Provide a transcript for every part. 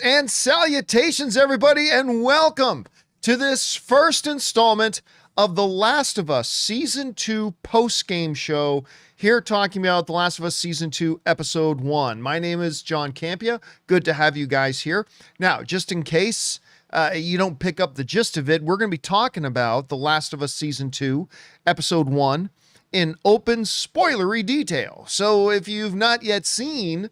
And salutations, everybody, and welcome to this first installment of The Last of Us Season 2 post-game show, here talking about The Last of Us Season 2, Episode 1. My name is John Campea. Good to have you guys here. Now, just in case you don't pick up the gist of it, we're going to be talking about The Last of Us Season 2, Episode 1, in open spoilery detail. So if you've not yet seen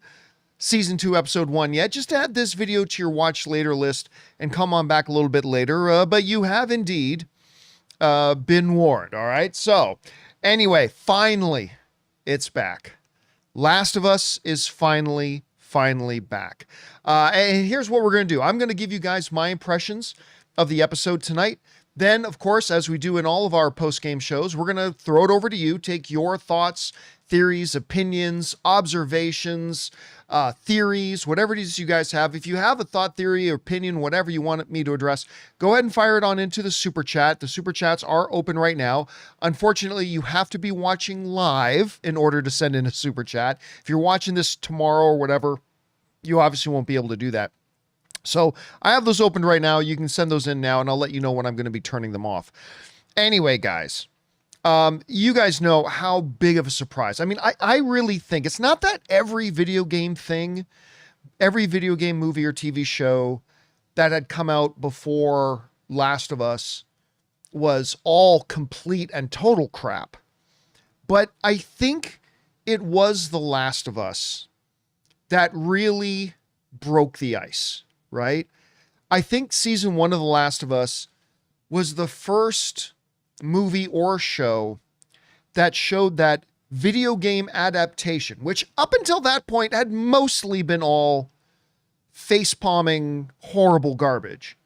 Season 2, Episode 1 yet, just add this video to your watch later list and come on back a little bit later. But you have indeed been warned, all right? So, anyway, finally, it's back. Last of Us is finally back. And here's what we're going to do. I'm going to give you guys my impressions of the episode tonight. Then, of course, as we do in all of our post-game shows, we're going to throw it over to you, take your thoughts, theories, opinions, observations, theories, whatever it is you guys have. If you have a thought, theory, or opinion, whatever you want me to address, go ahead and fire it on into the super chat. The super chats are open right now. Unfortunately, you have to be watching live in order to send in a super chat. If you're watching this tomorrow or whatever, you obviously won't be able to do that. So I have those open right now. You can send those in now, and I'll let you know when I'm going to be turning them off. Anyway, guys, you guys know how big of a surprise. I mean, I really think it's not that every video game thing, every video game movie or TV show that had come out before Last of Us was all complete and total crap. But I think it was The Last of Us that really broke the ice. Right? I think season 1 of The Last of Us was the first movie or show that showed that video game adaptation, which up until that point had mostly been all face-palming, horrible garbage.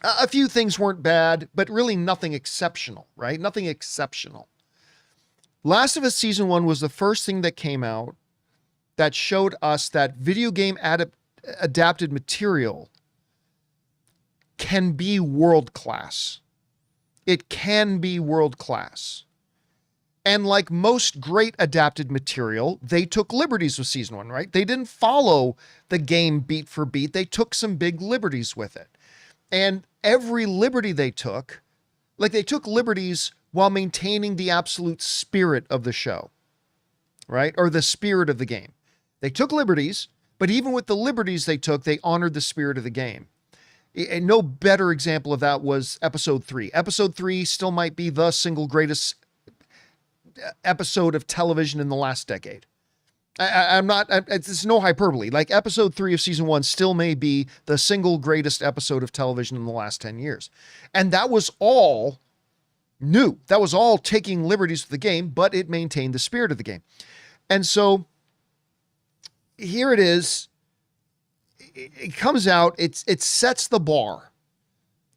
A few things weren't bad, but really nothing exceptional, right? Nothing exceptional. Last of Us season 1 was the first thing that came out that showed us that video game adapted material can be world class. It can be world class. And like most great adapted material, they took liberties with season 1, right? They didn't follow the game beat for beat. They took some big liberties with it. And every liberty they took liberties while maintaining the absolute spirit of the show, right? Or the spirit of the game. They took liberties, but even with the liberties they took, they honored the spirit of the game. And no better example of that was episode 3. Episode 3 still might be the single greatest episode of television in the last decade. It's no hyperbole. Like episode 3 of season 1 still may be the single greatest episode of television in the last 10 years. And that was all new. That was all taking liberties with the game, but it maintained the spirit of the game. And so here it is. It comes out. It sets the bar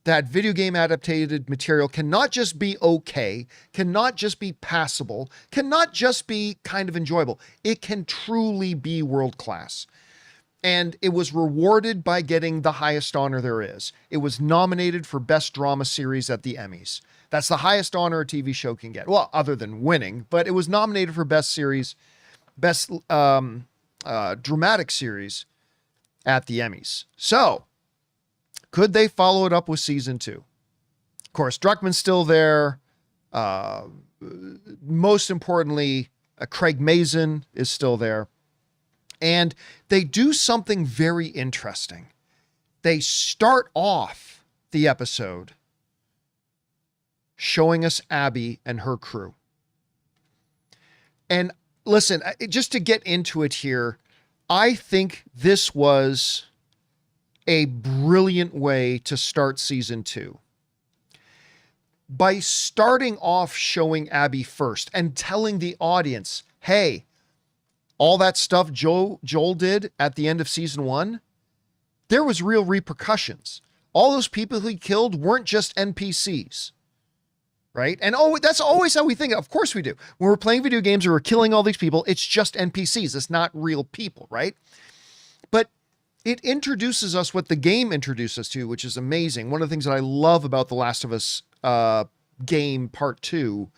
that video game adapted material cannot just be okay, cannot just be passable, cannot just be kind of enjoyable. It can truly be world class. And it was rewarded by getting the highest honor there is. It was nominated for Best Drama Series at the Emmys. That's the highest honor a TV show can get. Well, other than winning, but it was nominated for Best Series, Best Dramatic Series at the Emmys. So, could they follow it up with season 2? Of course, Druckmann's still there. Most importantly, Craig Mazin is still there. And they do something very interesting. They start off the episode showing us Abby and her crew. And listen, just to get into it here, I think this was a brilliant way to start season 2. By starting off showing Abby first and telling the audience, hey, all that stuff Joel did at the end of season 1, there was real repercussions. All those people he killed weren't just NPCs. Right? And that's always how we think. Of course we do. When we're playing video games or we're killing all these people, it's just NPCs. It's not real people, right? But it introduces us what the game introduces us to, which is amazing. One of the things that I love about The Last of Us game part 2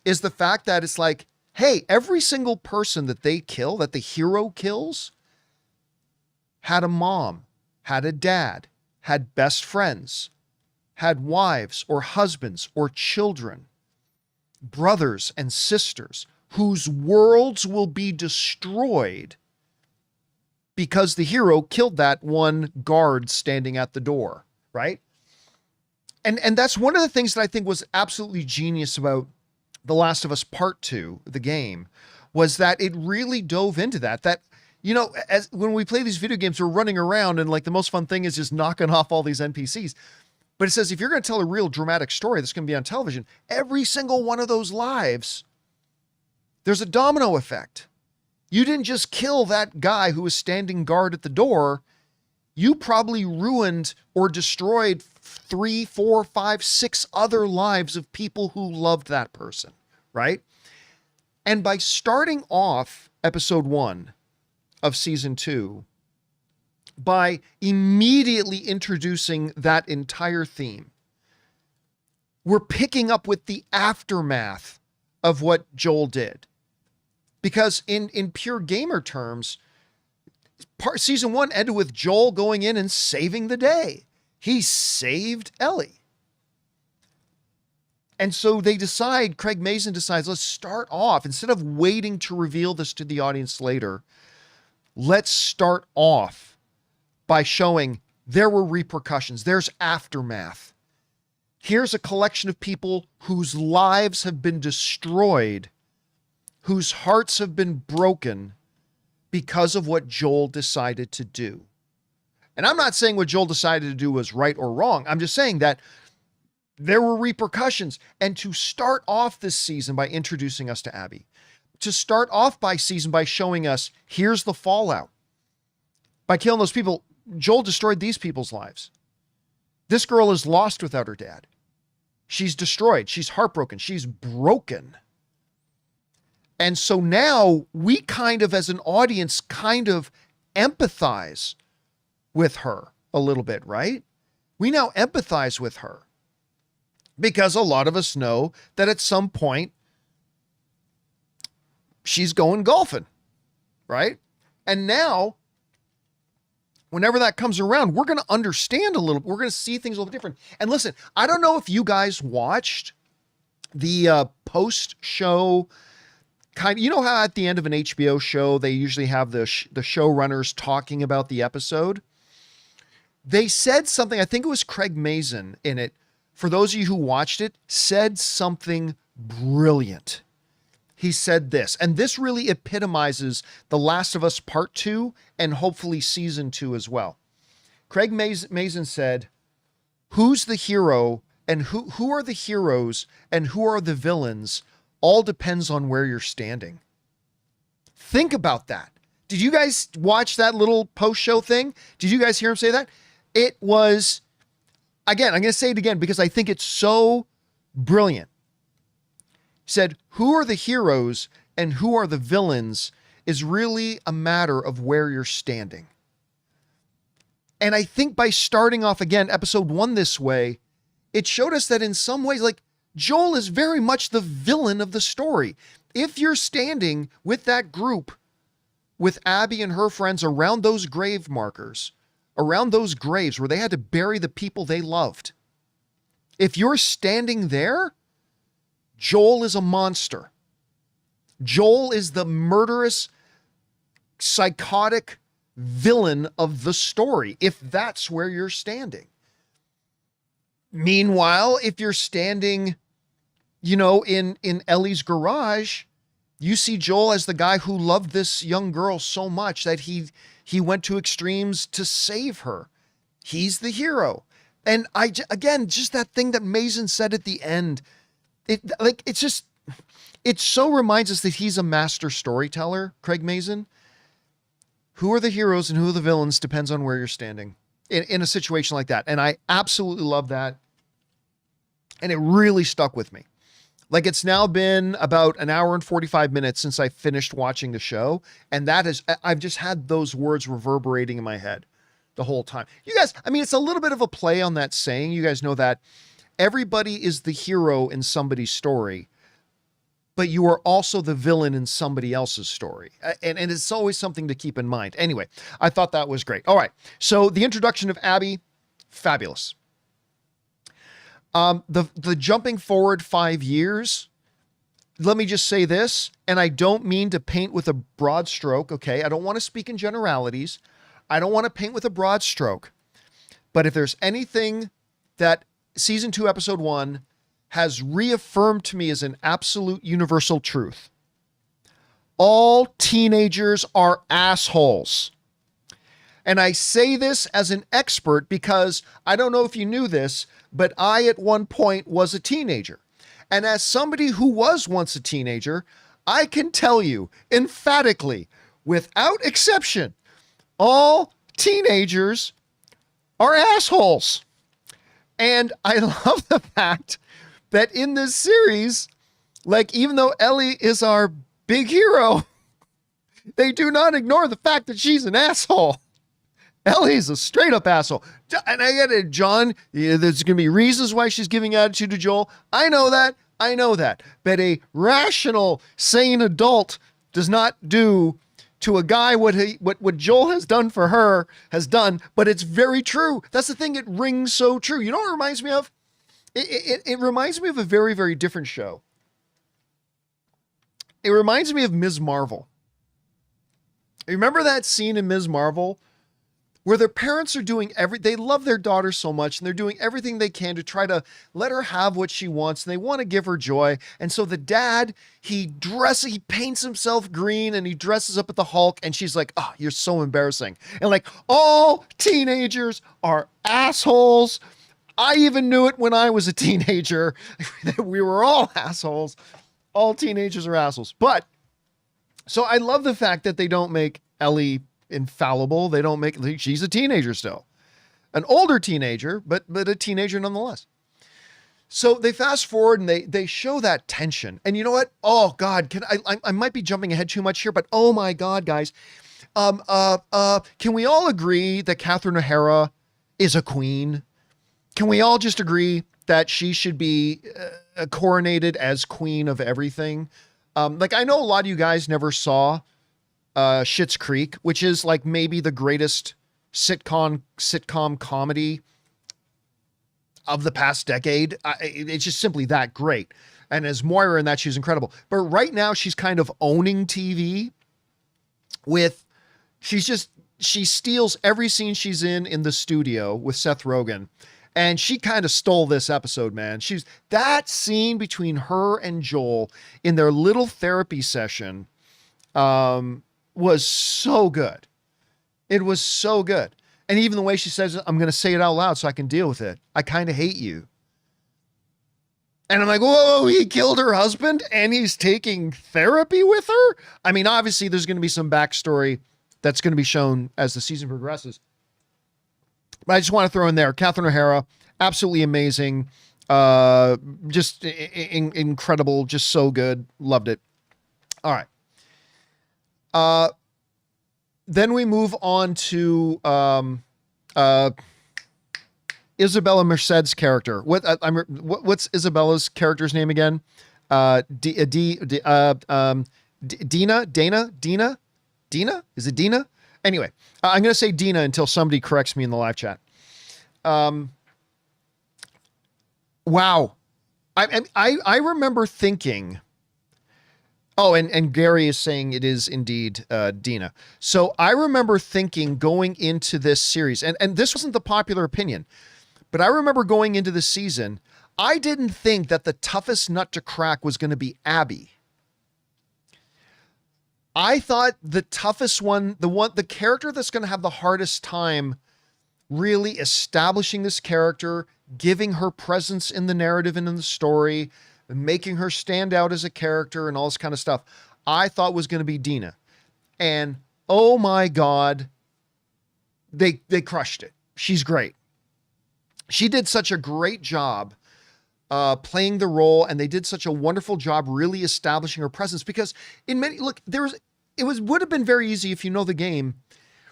is the fact that it's like, hey, every single person that they kill, that the hero kills, had a mom, had a dad, had best friends, had wives or husbands or children, brothers and sisters, whose worlds will be destroyed because the hero killed that one guard standing at the door, right? And that's one of the things that I think was absolutely genius about The Last of Us Part 2, the game, was that it really dove into that, you know, as when we play these video games, we're running around and like the most fun thing is just knocking off all these NPCs. But it says, if you're going to tell a real dramatic story that's going to be on television, every single one of those lives, there's a domino effect. You didn't just kill that guy who was standing guard at the door. You probably ruined or destroyed 3, 4, 5, 6 other lives of people who loved that person, right? And by starting off episode 1 of season 2, by immediately introducing that entire theme, we're picking up with the aftermath of what Joel did. Because in pure gamer terms, season 1 ended with Joel going in and saving the day. He saved Ellie. And so Craig Mazin decides, let's start off, instead of waiting to reveal this to the audience later, let's start off by showing there were repercussions. There's aftermath. Here's a collection of people whose lives have been destroyed, whose hearts have been broken because of what Joel decided to do. And I'm not saying what Joel decided to do was right or wrong. I'm just saying that there were repercussions. And to start off this season by introducing us to Abby, to start off by showing us, here's the fallout. By killing those people, Joel destroyed these people's lives. This girl is lost without her dad. She's destroyed. She's heartbroken. She's broken. And so now we kind of, as an audience, kind of empathize with her a little bit, right? We now empathize with her because a lot of us know that at some point she's going golfing, right? And now, whenever that comes around, we're going to understand a little, we're going to see things a little different. And listen, I don't know if you guys watched the post-show kind of, you know how at the end of an HBO show, they usually have the showrunners talking about the episode? They said something, I think it was Craig Mazin in it, for those of you who watched it, said something brilliant. He said this, and this really epitomizes The Last of Us Part 2 and hopefully Season 2 as well. Craig Mazin said, who's the hero and who are the heroes and who are the villains all depends on where you're standing. Think about that. Did you guys watch that little post-show thing? Did you guys hear him say that? It was, again, I'm going to say it again because I think it's so brilliant. He said, who are the heroes and who are the villains is really a matter of where you're standing. And I think by starting off again, episode 1 this way, it showed us that in some ways, like, Joel is very much the villain of the story. If you're standing with that group, with Abby and her friends around those grave markers, around those graves where they had to bury the people they loved, if you're standing there, Joel is a monster. Joel is the murderous, psychotic villain of the story, if that's where you're standing. Meanwhile, if you're standing, you know, in Ellie's garage, you see Joel as the guy who loved this young girl so much that he went to extremes to save her. He's the hero. And again, just that thing that Mazin said at the end, it so reminds us that he's a master storyteller, Craig Mazin. Who are the heroes and who are the villains depends on where you're standing in a situation like that. And I absolutely love that. And it really stuck with me. Like, it's now been about an hour and 45 minutes since I finished watching the show. And I've just had those words reverberating in my head the whole time. You guys, I mean, it's a little bit of a play on that saying. You guys know that everybody is the hero in somebody's story. but you are also the villain in somebody else's story. And it's always something to keep in mind. Anyway, I thought that was great. All right. So the introduction of Abby, fabulous. The jumping forward 5 years, let me just say this, and I don't mean to paint with a broad stroke, okay? I don't want to speak in generalities. I don't want to paint with a broad stroke. But if there's anything that season 2, episode 1 has reaffirmed to me as an absolute universal truth, all teenagers are assholes. And I say this as an expert because I don't know if you knew this, but I at one point was a teenager. And as somebody who was once a teenager, I can tell you emphatically, without exception, all teenagers are assholes. And I love the fact that in this series, like, even though Ellie is our big hero, they do not ignore the fact that she's an asshole. Ellie's a straight up asshole. And I get it, John, there's going to be reasons why she's giving attitude to Joel. I know that. But a rational, sane adult does not do to a guy what Joel has done for her, but it's very true. That's the thing. It rings so true. You know what it reminds me of? It reminds me of a very, very different show. It reminds me of Ms. Marvel. Remember that scene in Ms. Marvel where their parents are doing they love their daughter so much and they're doing everything they can to try to let her have what she wants and they want to give her joy. And so the dad, he paints himself green and he dresses up at the Hulk and she's like, "Oh, you're so embarrassing." And like, all teenagers are assholes. I even knew it when I was a teenager. We were all assholes. All teenagers are assholes. But so I love the fact that they don't make Ellie infallible. They don't make, she's a teenager still, an older teenager, but a teenager nonetheless. So they fast forward and they show that tension. And you know what? Oh God, I might be jumping ahead too much here, but oh my God, guys. Can we all agree that Catherine O'Hara is a queen? Can we all just agree that she should be coronated as queen of everything? Like, I know a lot of you guys never saw Schitt's Creek, which is like maybe the greatest sitcom comedy of the past decade. It's just simply that great. And as Moira in that, she's incredible. But right now she's kind of owning TV she steals every scene she's in the studio with Seth Rogen. And she kind of stole this episode, man. That scene between her and Joel in their little therapy session, was so good. It was so good. And even the way she says it, I'm going to say it out loud so I can deal with it. I kind of hate you. And I'm like, whoa, he killed her husband and he's taking therapy with her? I mean, obviously there's going to be some backstory that's going to be shown as the season progresses. But I just want to throw in there, Catherine O'Hara, absolutely amazing. Just incredible. Just so good. Loved it. All right. Then we move on to Isabella Merced's character. What's Isabella's character's name again? Dina? Is it Dina? Anyway, I'm going to say Dina until somebody corrects me in the live chat. Wow. I remember thinking, and Gary is saying it is indeed Dina. So I remember thinking going into this series, and this wasn't the popular opinion, but I remember going into this season, I didn't think that the toughest nut to crack was going to be Abby. I thought the toughest one, the character that's going to have the hardest time really establishing this character, giving her presence in the narrative and in the story, making her stand out as a character and all this kind of stuff, I thought was going to be Dina. And oh my God, they crushed it. She's great. She did such a great job playing the role, and they did such a wonderful job really establishing her presence, because would have been very easy, if you know the game,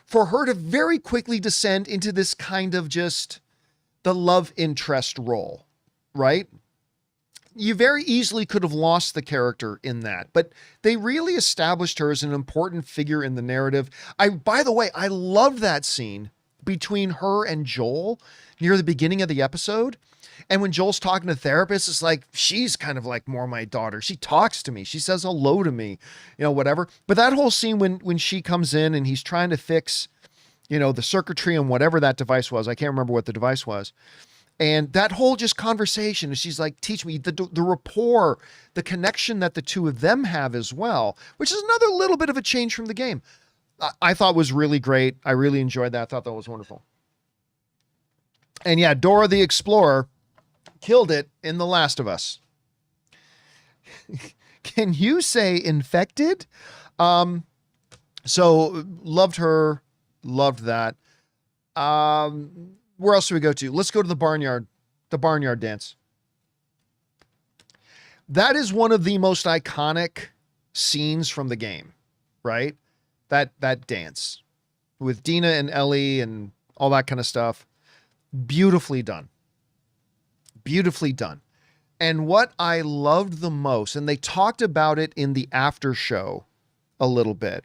for her to very quickly descend into this kind of just the love interest role, right? you very easily could have lost the character in that, but they really established her as an important figure in the narrative. By the way, I love that scene between her and Joel near the beginning of the episode. And when Joel's talking to the therapist, it's like, she's kind of like more my daughter. She talks to me. She says hello to me, whatever. But that whole scene when she comes in and he's trying to fix, the circuitry and whatever that device was, I can't remember what the device was. And that whole just conversation, and she's like, teach me the rapport, the connection that the two of them have as well, which is another little bit of a change from the game. I thought was really great. I really enjoyed that. I thought that was wonderful. And yeah, Dora the Explorer killed it in The Last of Us. Can you say infected? So loved her, loved that. Where else do we go to? Let's go to the barnyard dance. That is one of the most iconic scenes from the game, right? That dance with Dina and Ellie and all that kind of stuff. Beautifully done. Beautifully done. And what I loved the most, and they talked about it in the after show a little bit,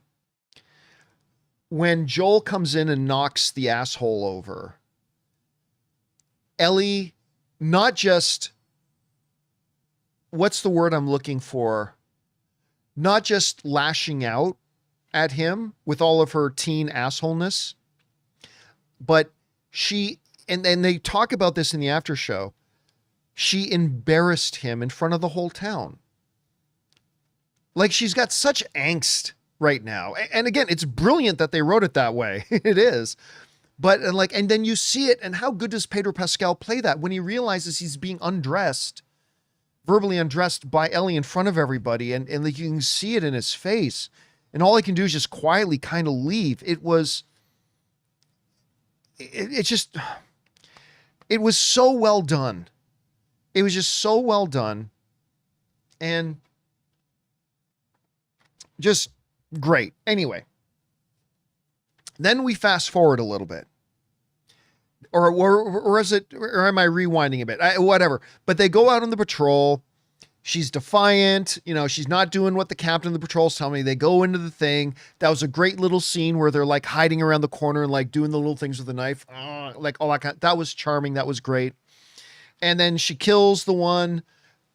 when Joel comes in and knocks the asshole over, Ellie, not just, what's the word I'm looking for? Not just lashing out at him with all of her teen assholeness, but she, and they talk about this in the after show, she embarrassed him in front of the whole town. Like, she's got such angst right now. And again, it's brilliant that they wrote it that way. It is. But and then you see it, and how good does Pedro Pascal play that when he realizes he's being undressed, verbally undressed by Ellie in front of everybody, and like you can see it in his face, and all he can do is just quietly kind of leave. It was so well done. It was just so well done, and just great. Anyway, then we fast forward a little bit, or is it, or am I rewinding a bit? Whatever. But they go out on the patrol. She's defiant. She's not doing what the captain of the patrol is telling me. They go into the thing. That was a great little scene where they're like hiding around the corner and like doing the little things with the knife. Like all that kind. That was charming. That was great. And then she kills the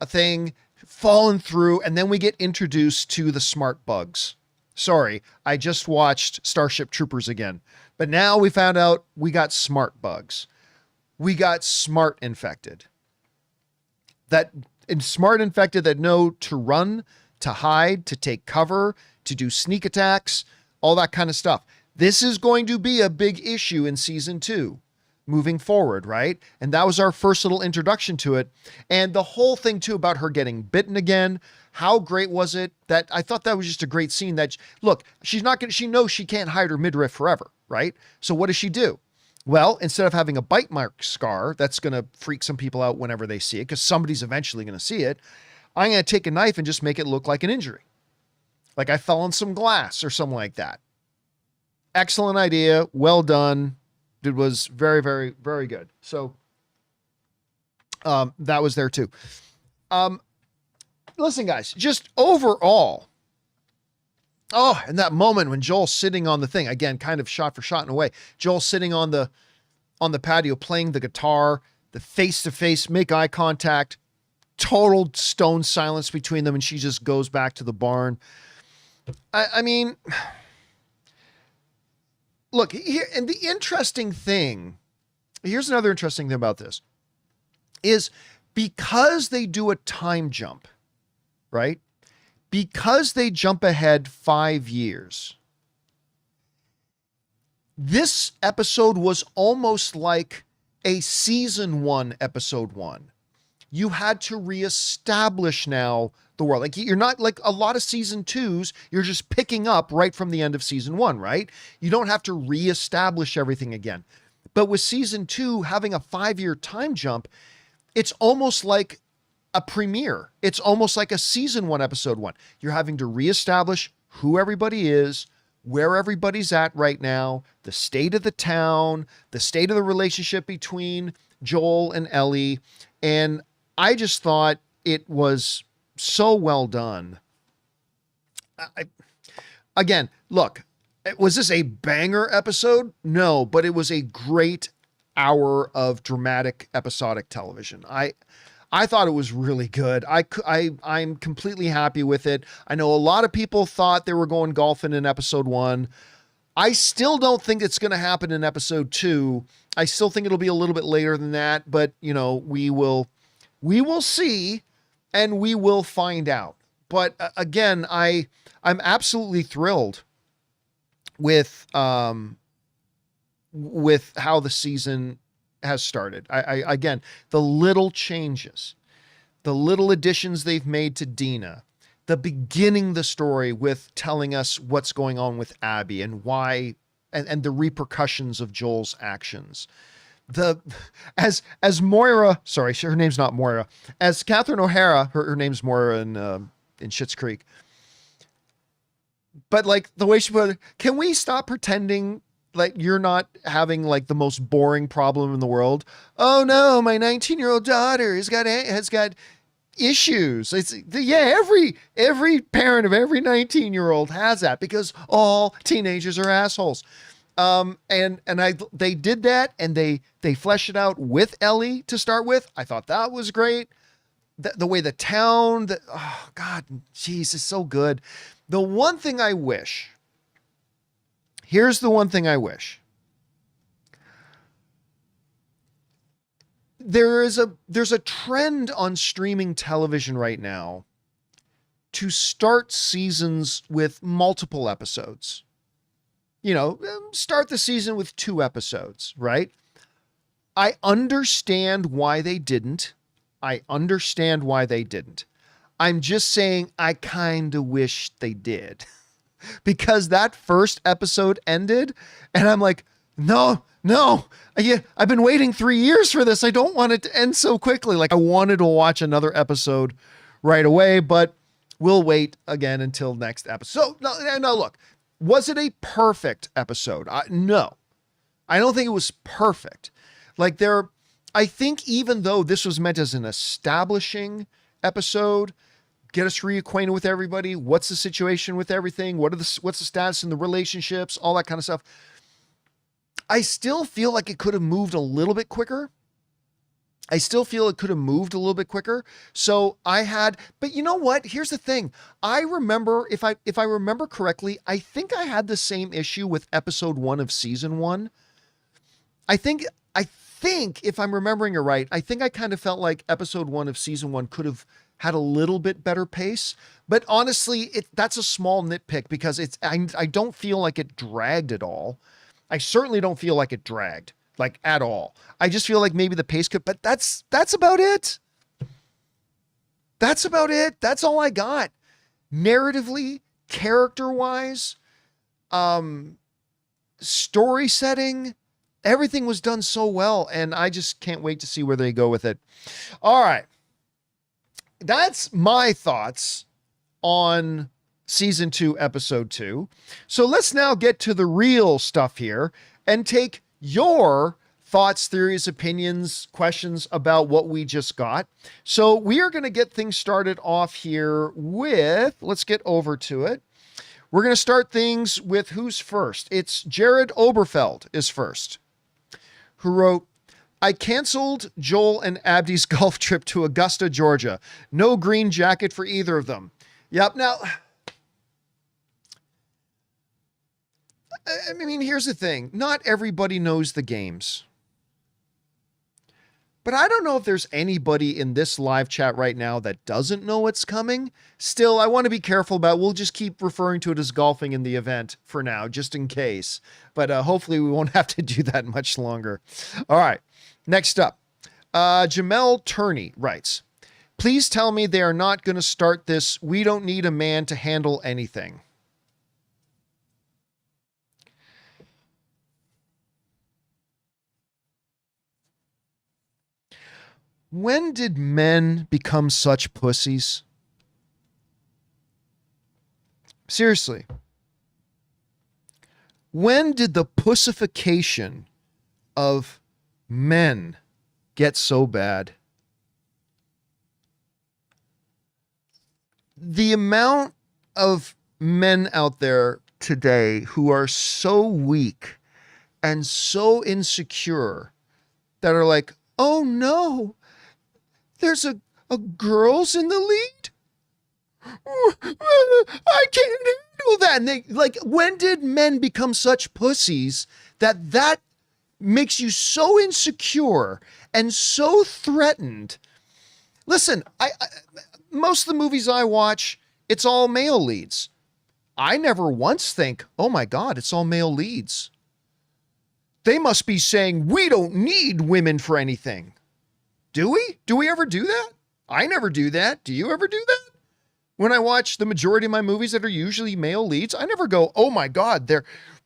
thing, falling through, and then we get introduced to the smart bugs. Sorry, I just watched Starship Troopers again. But now we found out we got smart bugs. We got smart infected. Smart infected that know to run, to hide, to take cover, to do sneak attacks, all that kind of stuff. This is going to be a big issue in season 2. Moving forward, right? And that was our first little introduction to it. And the whole thing too about her getting bitten again. How great was it? That I thought that was just a great scene. That, look, she knows she can't hide her midriff forever, right? So what does she do? Well, instead of having a bite mark scar that's going to freak some people out whenever they see it, because somebody's eventually going to see it, I'm going to take a knife and just make it look like an injury. Like I fell on some glass or something like that. Excellent idea. Well done. It was very, very, very good. So that was there too. Listen, guys, just overall. Oh, and that moment when Joel's sitting on the thing, again, kind of shot for shot in a way. Joel sitting on the patio playing the guitar, the face-to-face, make eye contact, total stone silence between them, and she just goes back to the barn. I mean, look, here, and the interesting thing, here's another interesting thing about this, is because they do a time jump, right? Because they jump ahead 5 years, this episode was almost like a season 1, episode 1. You had to reestablish now the world. Like, you're not like a lot of season 2s, you're just picking up right from the end of season 1, right? You don't have to reestablish everything again. But with season 2 having a 5-year time jump, it's almost like a premiere. It's almost like a season 1, episode 1. You're having to reestablish who everybody is, where everybody's at right now, the state of the town, the state of the relationship between Joel and Ellie. And I just thought it was so well done. Again, look, was this a banger episode? No, but it was a great hour of dramatic episodic television. I thought it was really good. I'm completely happy with it. I know a lot of people thought they were going golfing in episode 1. I still don't think it's going to happen in episode 2. I still think it'll be a little bit later than that, but you know, we will see and we will find out. But again, I'm absolutely thrilled with how the season has started. Again, the little changes, the little additions they've made to Dina, the beginning the story with telling us what's going on with Abby and why, and the repercussions of Joel's actions. As Moira, sorry, her name's not Moira, as Catherine O'Hara, her name's Moira in Schitt's Creek. But like the way she put it, can we stop pretending like you're not having like the most boring problem in the world? Oh no, my 19-year-old daughter has got issues. Every parent of every 19-year-old has that because all teenagers are assholes. They did that and they fleshed it out with Ellie to start with. I thought that was great. The way the town, oh God, geez, it's so good. The one thing I wish, here's the one thing I wish. There's a trend on streaming television right now to start seasons with multiple episodes. You know, start the season with 2 episodes, right? I understand why they didn't. I'm just saying I kind of wish they did. Because that first episode ended and I'm like, no, I've been waiting 3 years for this. I don't want it to end so quickly. Like I wanted to watch another episode right away, but we'll wait again until next episode. So no, look, was it a perfect episode? No, I don't think it was perfect. Like I think even though this was meant as an establishing episode, get us reacquainted with everybody. What's the situation with everything? What's the status in the relationships? All that kind of stuff. I still feel like it could have moved a little bit quicker. So but you know what? Here's the thing. I remember, if I remember correctly, I think I had the same issue with episode 1 of season 1. I think if I'm remembering it right, I think I kind of felt like episode 1 of season 1 could have had a little bit better pace, but honestly, that's a small nitpick because I don't feel like it dragged at all. I certainly don't feel like it dragged like at all. I just feel like maybe the pace could, but that's about it. That's about it. That's all I got. Narratively, character-wise, story setting, everything was done so well, and I just can't wait to see where they go with it. All right. That's my thoughts on season 2, episode 2. So let's now get to the real stuff here and take your thoughts, theories, opinions, questions about what we just got. So we are going to get things started off here with, let's get over to it. We're going to start things with who's first. It's Jared Oberfeld is first, who wrote, I canceled Joel and Abdi's golf trip to Augusta, Georgia. No green jacket for either of them. Yep. Now, I mean, here's the thing. Not everybody knows the games. But I don't know if there's anybody in this live chat right now that doesn't know what's coming. Still, I want to be careful about, we'll just keep referring to it as golfing in the event for now, just in case. But hopefully we won't have to do that much longer. All right. Next up, Jamel Turney writes, please tell me they are not going to start this. We don't need a man to handle anything. When did men become such pussies? Seriously. When did the pussification of men get so bad? the amount of men out there today who are so weak and so insecure that are like, oh no, there's a girl's in the lead. I can't handle that. And they like, when did men become such pussies that makes you so insecure and so threatened? Listen, I most of the movies I watch, it's all male leads. I never once think, oh my God, it's all male leads. They must be saying, we don't need women for anything. Do we? Do we ever do that? I never do that. Do you ever do that? When I watch the majority of my movies that are usually male leads, I never go, oh my God,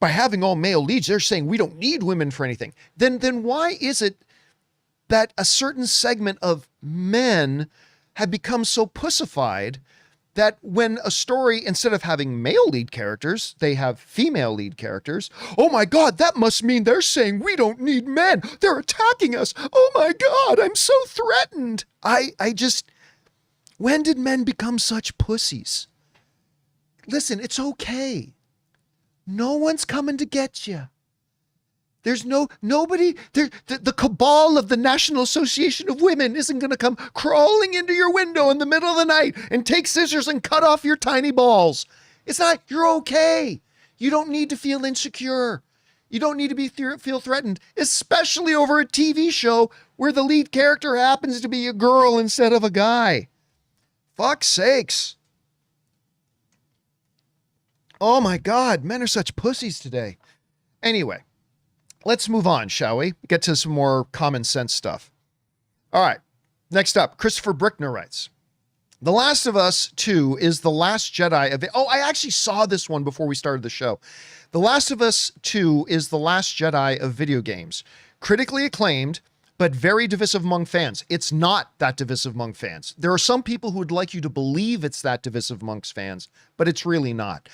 by having all male leads, they're saying we don't need women for anything. Then why is it that a certain segment of men have become so pussified that when a story, instead of having male lead characters, they have female lead characters? Oh my God, that must mean they're saying we don't need men. They're attacking us. Oh my God, I'm so threatened. When did men become such pussies? Listen, it's okay. No one's coming to get you. There's nobody, the cabal of the National Association of Women isn't going to come crawling into your window in the middle of the night and take scissors and cut off your tiny balls. It's not, you're okay. You don't need to feel insecure. You don't need to feel threatened, especially over a TV show where the lead character happens to be a girl instead of a guy. Fuck's sakes. Oh my God, men are such pussies today. Anyway, let's move on, shall we? Get to some more common sense stuff. All right, next up, Christopher Brickner writes, The Last of Us 2 is the last Jedi. I actually saw this one before we started the show. The Last of Us 2 is the last Jedi of video games. Critically acclaimed, but very divisive among fans. It's not that divisive among fans. There are some people who would like you to believe it's that divisive amongst fans, but it's really not.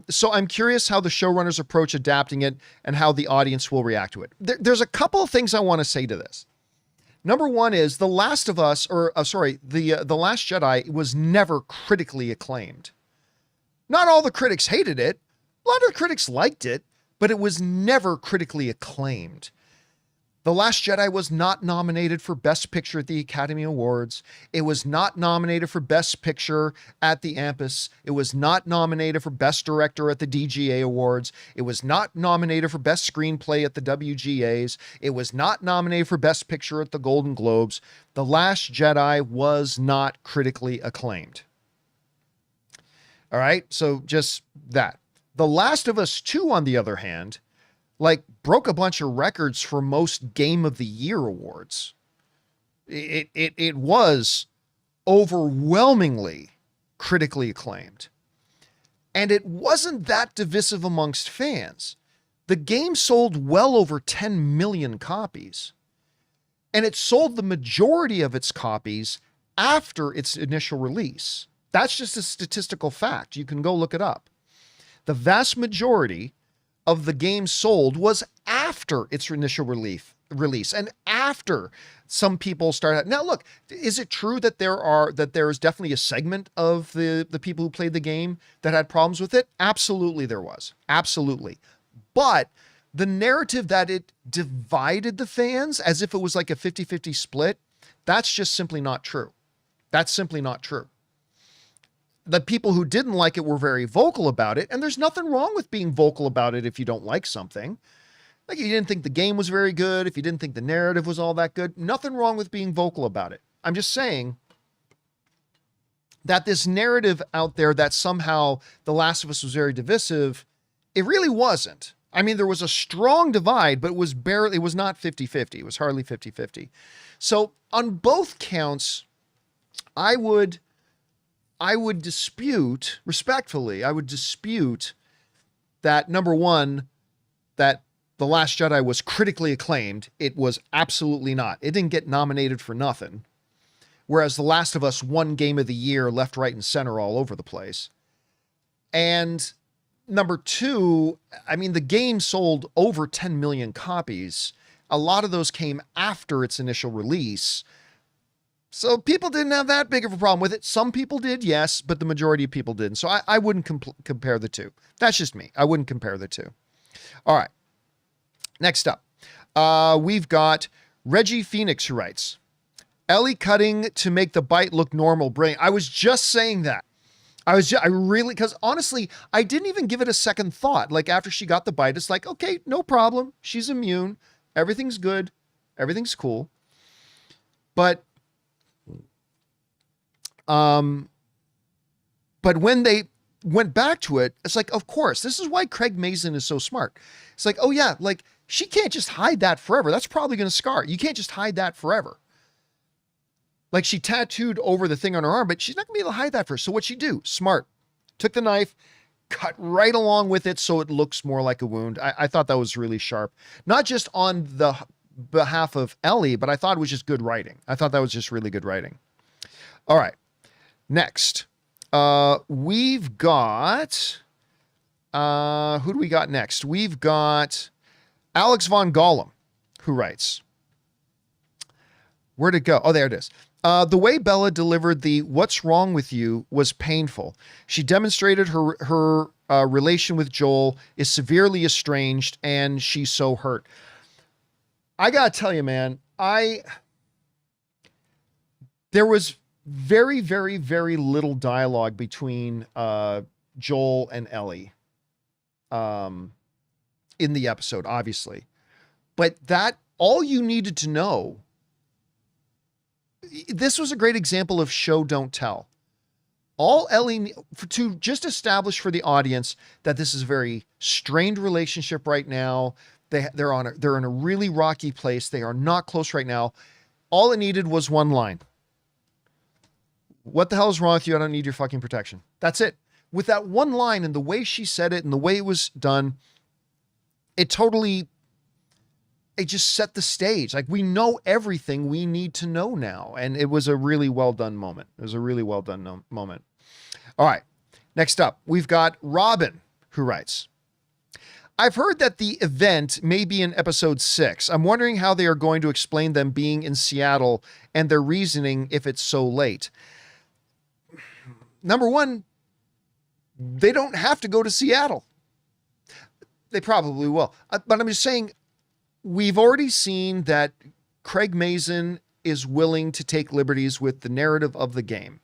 So I'm curious how the showrunners approach adapting it and how the audience will react to it. There's a couple of things I want to say to this. Number one is The Last of Us, The Last Jedi was never critically acclaimed. Not all the critics hated it. A lot of the critics liked it, but it was never critically acclaimed. The Last Jedi was not nominated for Best Picture at the Academy Awards. It was not nominated for Best Picture at the AMPAS. It was not nominated for Best Director at the DGA Awards. It was not nominated for Best Screenplay at the WGAs. It was not nominated for Best Picture at the Golden Globes. The Last Jedi was not critically acclaimed. All right, so just that. The Last of Us 2, on the other hand, broke a bunch of records for most Game of the Year awards. It was overwhelmingly critically acclaimed. And it wasn't that divisive amongst fans. The game sold well over 10 million copies. And it sold the majority of its copies after its initial release. That's just a statistical fact. You can go look it up. The vast majority of the game sold was after its initial release and after some people started. Now, look, is it true that there is definitely a segment of the people who played the game that had problems with it? Absolutely there was. Absolutely. But the narrative that it divided the fans as if it was like a 50-50 split, that's just simply not true. That's simply not true. The people who didn't like it were very vocal about it, and there's nothing wrong with being vocal about it if you don't like something. Like, you didn't think the game was very good, if you didn't think the narrative was all that good, nothing wrong with being vocal about it. I'm just saying that this narrative out there that somehow The Last of Us was very divisive, it really wasn't. I mean, there was a strong divide, but it was not 50-50. It was hardly 50-50. So on both counts, I would dispute, respectfully, that, number one, that The Last Jedi was critically acclaimed. It was absolutely not. It didn't get nominated for nothing. Whereas The Last of Us won Game of the Year left, right, and center all over the place. And number two, I mean, the game sold over 10 million copies. A lot of those came after its initial release. So people didn't have that big of a problem with it. Some people did, yes, but the majority of people didn't. So I wouldn't compare the two. That's just me. I wouldn't compare the two. All right. Next up, we've got Reggie Phoenix, who writes, Ellie cutting to make the bite look normal. Brilliant. I was just saying that. Because honestly, I didn't even give it a second thought. Like after she got the bite, it's like, okay, no problem. She's immune. Everything's good. Everything's cool. But when they went back to it, it's like, of course, this is why Craig Mazin is so smart. It's like, oh yeah, like she can't just hide that forever. That's probably going to scar. You can't just hide that forever. Like she tattooed over the thing on her arm, but she's not gonna be able to hide that for her. So what'd she do? Smart. Took the knife, cut right along with it so it looks more like a wound. I thought that was really sharp. Not just on the behalf of Ellie, but I thought it was just good writing. I thought that was just really good writing. All right. Next. We've got... who do we got next? We've got Alex Von Gollum, who writes... Where'd it go? Oh, there it is. The way Bella delivered the "What's wrong with you" was painful. She demonstrated her relation with Joel is severely estranged, and she's so hurt. I gotta tell you, man, there was very, very, very little dialogue between Joel and Ellie in the episode, obviously. But that all you needed to know. This was a great example of show, don't tell. All Ellie to just establish for the audience that this is a very strained relationship right now. They're in a really rocky place. They are not close right now. All it needed was one line. What the hell is wrong with you? I don't need your fucking protection. That's it. With that one line and the way she said it and the way it was done, it just set the stage. Like we know everything we need to know now. And it was a really well done moment. It was a really well done moment. All right. Next up, we've got Robin, who writes, I've heard that the event may be in episode 6. I'm wondering how they are going to explain them being in Seattle and their reasoning if it's so late. Number one, they don't have to go to Seattle. They probably will. But I'm just saying, we've already seen that Craig Mazin is willing to take liberties with the narrative of the game.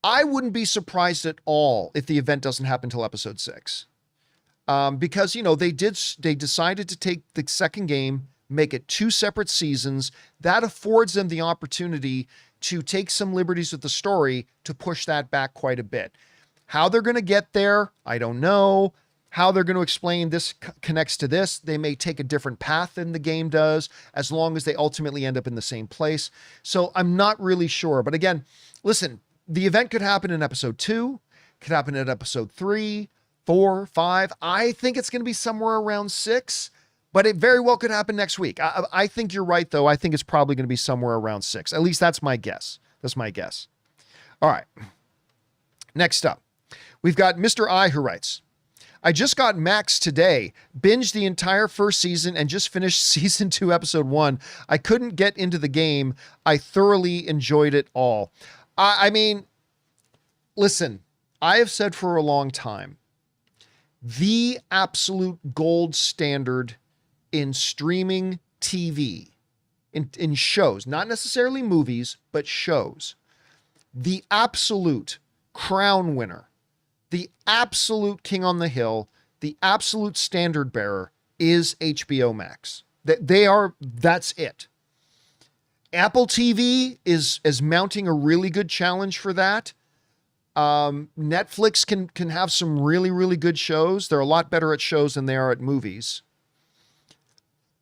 I wouldn't be surprised at all if the event doesn't happen until episode 6. Because, they decided to take the second game, make it 2 separate seasons. That affords them the opportunity to take some liberties with the story to push that back quite a bit. How they're going to get there, I don't know. How they're going to explain this connects to this. They may take a different path than the game does, as long as they ultimately end up in the same place. So I'm not really sure. But again, listen, the event could happen in episode 2, could happen in episode 3, 4, 5. I think it's going to be somewhere around 6, but it very well could happen next week. I think you're right, though. I think it's probably going to be somewhere around 6. At least that's my guess. That's my guess. All right. Next up, we've got Mr. I, who writes, I just got Max today, binged the entire first season and just finished season 2, episode 1. I couldn't get into the game. I thoroughly enjoyed it all. I mean, listen, I have said for a long time, the absolute gold standard in streaming TV, in shows, not necessarily movies, but shows, the absolute crown winner, the absolute king on the hill, the absolute standard bearer is HBO Max. That's it. Apple TV is mounting a really good challenge for that. Netflix can have some really, really good shows. They're a lot better at shows than they are at movies.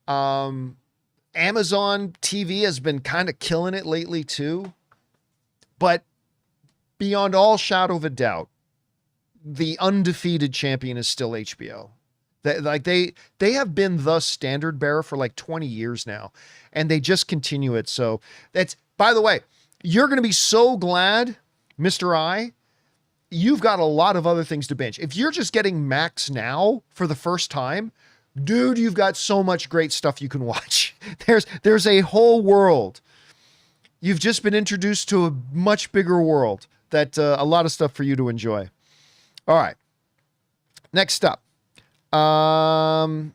Amazon TV has been kind of killing it lately too. But beyond all shadow of a doubt, the undefeated champion is still HBO. They have been the standard bearer for like 20 years now, and they just continue it. So that's, by the way, you're going to be so glad, Mr. I, you've got a lot of other things to binge. If you're just getting Max now for the first time, dude, you've got so much great stuff you can watch. There's a whole world You've just been introduced to a much bigger world that a lot of stuff for you to enjoy. All right. Next up. Where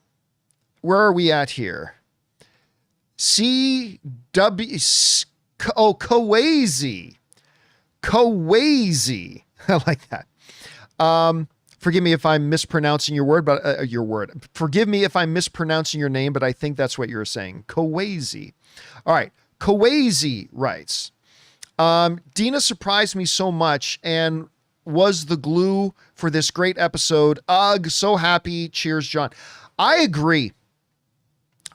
are we at here? Kawazi. Kawazi. I like that. Forgive me if I'm mispronouncing your word, but Forgive me if I'm mispronouncing your name, but I think that's what you're saying. Kawazi. All right. Kawazi writes, Dina surprised me so much and was the glue for this great episode. Ugh, so happy. Cheers, John. I agree.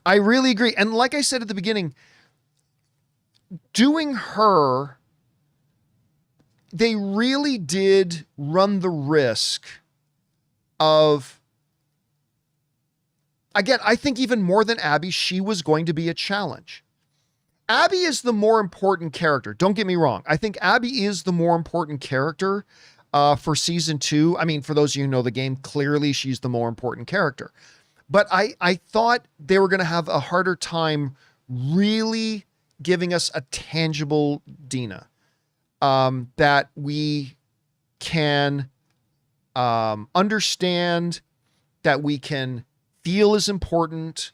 I really agree. And like I said at the beginning, doing her, they really did run the risk of, again, I think even more than Abby, she was going to be a challenge. Abby is the more important character. Don't get me wrong. I think Abby is the more important character for season 2. I mean, for those of you who know the game, clearly she's the more important character. But I thought they were going to have a harder time really giving us a tangible Dina that we can understand, that we can feel is important,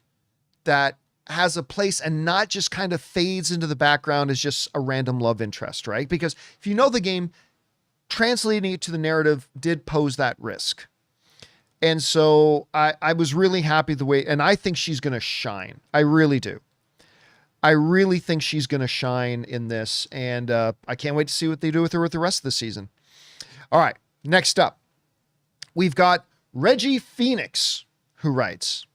that has a place and not just kind of fades into the background as just a random love interest, right? Because if you know the game, translating it to the narrative did pose that risk. And so I was really happy the way, and I think she's going to shine. I really do. I really think she's going to shine in this, and I can't wait to see what they do with her with the rest of the season. All right, next up, we've got Reggie Phoenix, who writes,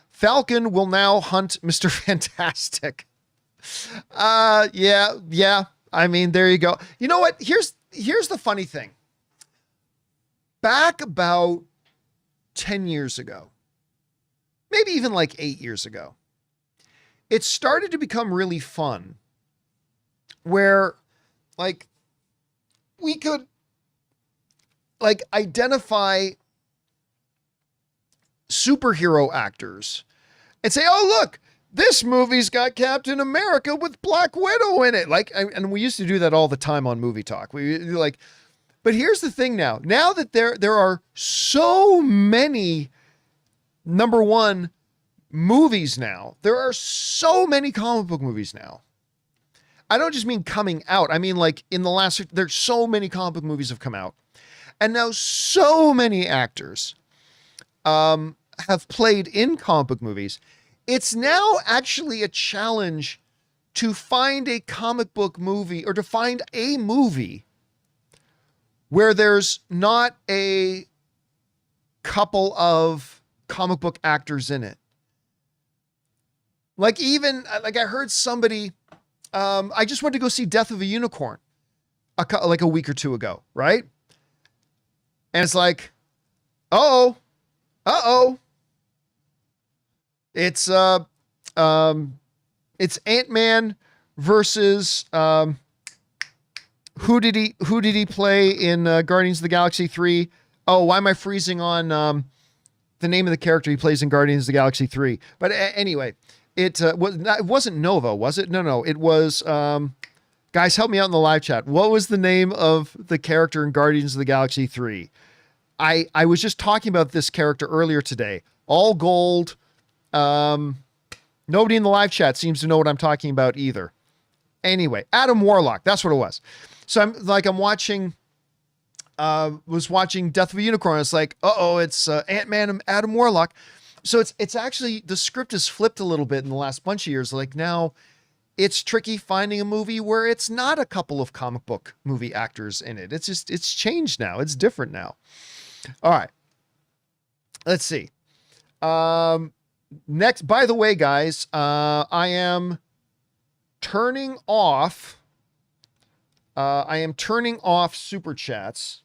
Falcon will now hunt Mr. Fantastic. Yeah. I mean, there you go. You know what? Here's the funny thing. Back about 10 years ago, maybe even like 8 years ago, it started to become really fun where like we could like identify superhero actors and say, oh, look, this movie's got Captain America with Black Widow in it. Like, and we used to do that all the time on Movie Talk. We like, but here's the thing now that there are so many, number one, movies now, there are so many comic book movies now. I don't just mean coming out. I mean, like in the last, there's so many comic book movies have come out, and now so many actors, have played in comic book movies. It's now actually a challenge to find a comic book movie or to find a movie where there's not a couple of comic book actors in it. Like even, like I heard somebody, I just went to go see Death of a Unicorn like a week or two ago, right? And it's like, uh-oh. It's Ant-Man versus who did he play in Guardians of the Galaxy 3? Oh, why am I freezing on the name of the character he plays in Guardians of the Galaxy 3? But anyway, it wasn't Nova, was it? No, it was guys, help me out in the live chat. What was the name of the character in Guardians of the Galaxy 3? I was just talking about this character earlier today. All gold. Nobody in the live chat seems to know what I'm talking about either. Anyway, Adam Warlock, that's what it was. So I'm watching, was watching Death of a Unicorn. It's like, it's Ant-Man and Adam Warlock. So it's actually, the script is flipped a little bit in the last bunch of years. Like now it's tricky finding a movie where it's not a couple of comic book movie actors in it. It's changed now. It's different now. All right. Let's see. Next, by the way, guys, I am turning off super chats.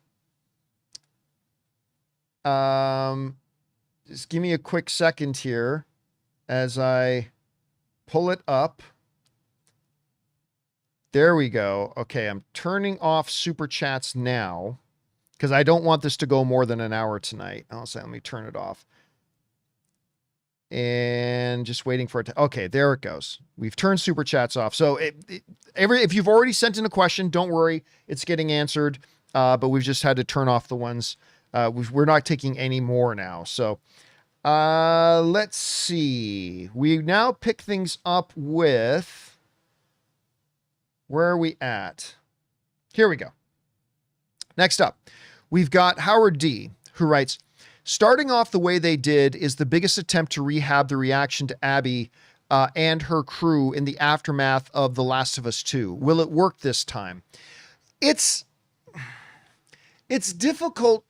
Just give me a quick second here as I pull it up. There we go. Okay, I'm turning off super chats now because I don't want this to go more than an hour tonight. I'll say, let me turn it off. And just waiting for it to, okay, there it goes. We've turned super chats off. So if you've already sent in a question, don't worry, it's getting answered. But we've just had to turn off the ones. We're not taking any more now. So let's see. We now pick things up with, where are we at? Here we go. Next up, we've got Howard D, who writes, starting off the way they did is the biggest attempt to rehab the reaction to Abby and her crew in the aftermath of The Last of Us 2. Will it work this time? It's difficult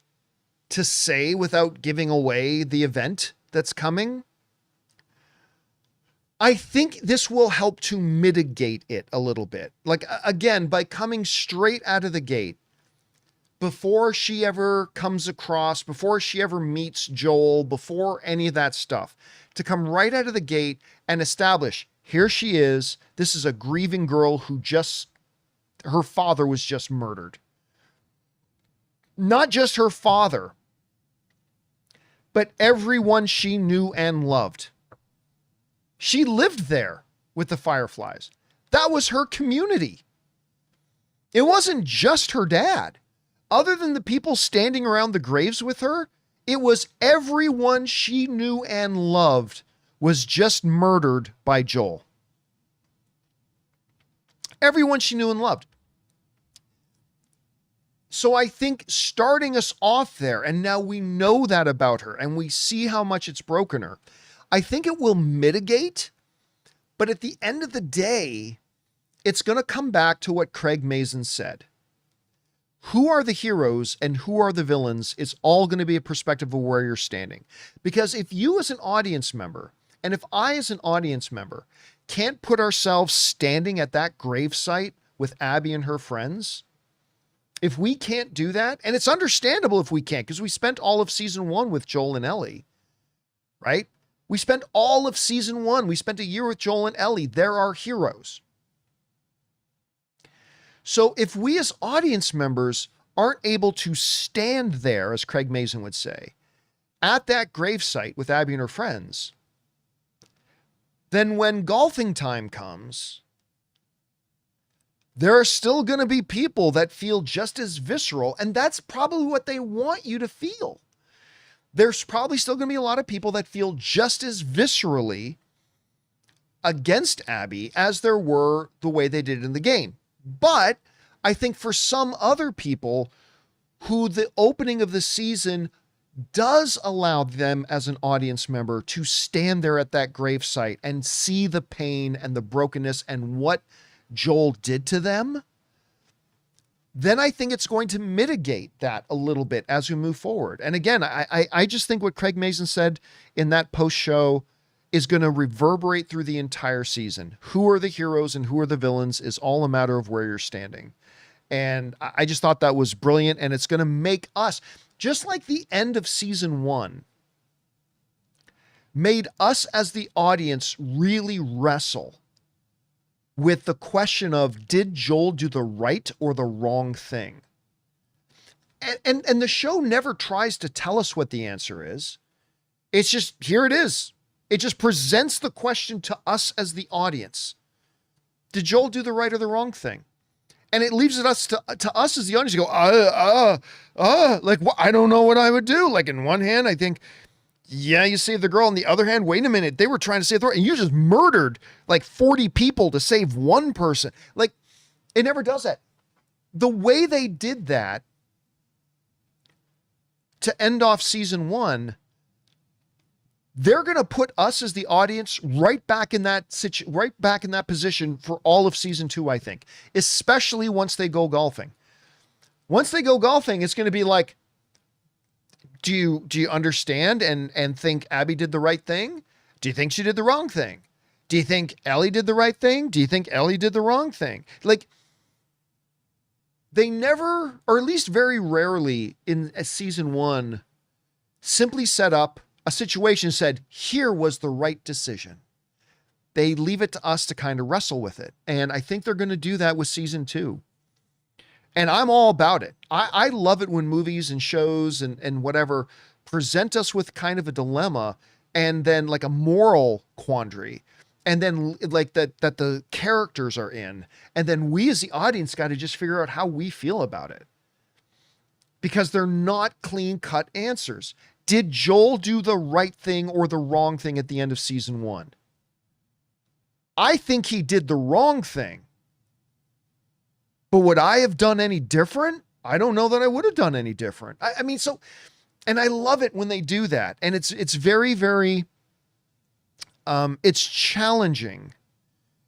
to say without giving away the event that's coming. I think this will help to mitigate it a little bit. Like, again, by coming straight out of the gate, before she ever comes across, before she ever meets Joel, before any of that stuff, to come right out of the gate and establish, here she is. This is a grieving girl who her father was just murdered. Not just her father, but everyone she knew and loved. She lived there with the Fireflies. That was her community. It wasn't just her dad. Other than the people standing around the graves with her, it was everyone she knew and loved was just murdered by Joel. Everyone she knew and loved. So I think starting us off there, and now we know that about her, and we see how much it's broken her, I think it will mitigate, but at the end of the day, it's going to come back to what Craig Mazin said. Who are the heroes and who are the villains is all going to be a perspective of where you're standing. Because if you as an audience member, and if I as an audience member, can't put ourselves standing at that gravesite with Abby and her friends, if we can't do that, and it's understandable if we can't, because we spent all of season 1 with Joel and Ellie, right? We spent all of season 1. We spent a year with Joel and Ellie. They're our heroes. So if we as audience members aren't able to stand there, as Craig Mazin would say, at that gravesite with Abby and her friends, then when golfing time comes, there are still going to be people that feel just as visceral, and that's probably what they want you to feel. There's probably still going to be a lot of people that feel just as viscerally against Abby as there were the way they did in the game. But I think for some other people who the opening of the season does allow them as an audience member to stand there at that gravesite and see the pain and the brokenness and what Joel did to them, then I think it's going to mitigate that a little bit as we move forward. And again, I just think what Craig Mazin said in that post show is going to reverberate through the entire season. Who are the heroes and who are the villains is all a matter of where you're standing. And I just thought that was brilliant. And it's going to make us, just like the end of season 1, made us as the audience really wrestle with the question of, did Joel do the right or the wrong thing? And the show never tries to tell us what the answer is. It's just, here it is. It just presents the question to us as the audience. Did Joel do the right or the wrong thing? And it leaves it us to us as the audience to go, like, I don't know what I would do. Like, in one hand, I think, yeah, you saved the girl. On the other hand, wait a minute, they were trying to save the girl, and you just murdered like 40 people to save one person. Like, it never does that. The way they did that to end off season 1, they're going to put us as the audience right back in that position for all of season 2, I think, especially once they go golfing. Once they go golfing, it's going to be like, do you understand and think Abby did the right thing? Do you think she did the wrong thing? Do you think Ellie did the right thing? Do you think Ellie did the wrong thing? Like, they never, or at least very rarely in season 1, simply set up a situation, said, here was the right decision. They leave it to us to kind of wrestle with it. And I think they're going to do that with season 2. And I'm all about it. I love it when movies and shows and whatever present us with kind of a dilemma and then like a moral quandary, and then like that the characters are in, and then we as the audience got to just figure out how we feel about it, because they're not clean cut answers. Did Joel do the right thing or the wrong thing at the end of season 1? I think he did the wrong thing. But would I have done any different? I don't know that I would have done any different. I mean, so, and I love it when they do that. And it's very, very, it's challenging.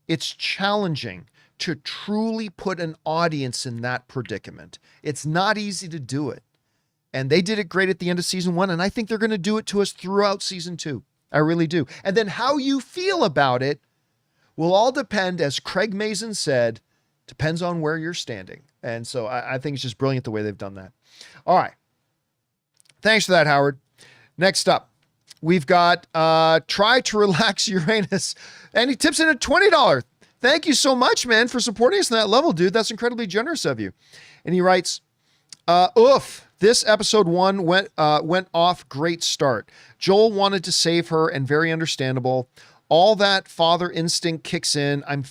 It's challenging to truly put an audience in that predicament. It's not easy to do it. And they did it great at the end of season 1. And I think they're going to do it to us throughout season 2. I really do. And then how you feel about it will all depend, as Craig Mazin said, depends on where you're standing. And so I think it's just brilliant the way they've done that. All right. Thanks for that, Howard. Next up, we've got Try to Relax Uranus. And he tips in at $20. Thank you so much, man, for supporting us on that level, dude. That's incredibly generous of you. And he writes, oof. This episode 1 went off great start. Joel wanted to save her, and very understandable. All that father instinct kicks in. I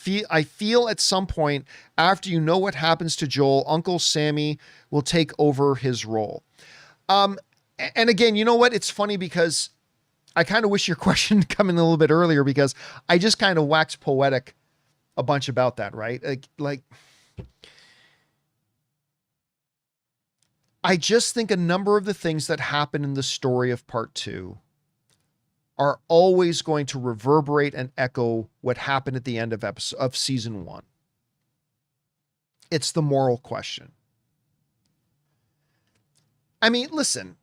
feel at some point after you know what happens to Joel, Uncle Sammy will take over his role. And again, you know what? It's funny because I kind of wish your question come in a little bit earlier, because I just kind of waxed poetic a bunch about that, right? Like I just think a number of the things that happen in the story of part 2 are always going to reverberate and echo what happened at the end of season 1. It's the moral question. I mean, listen,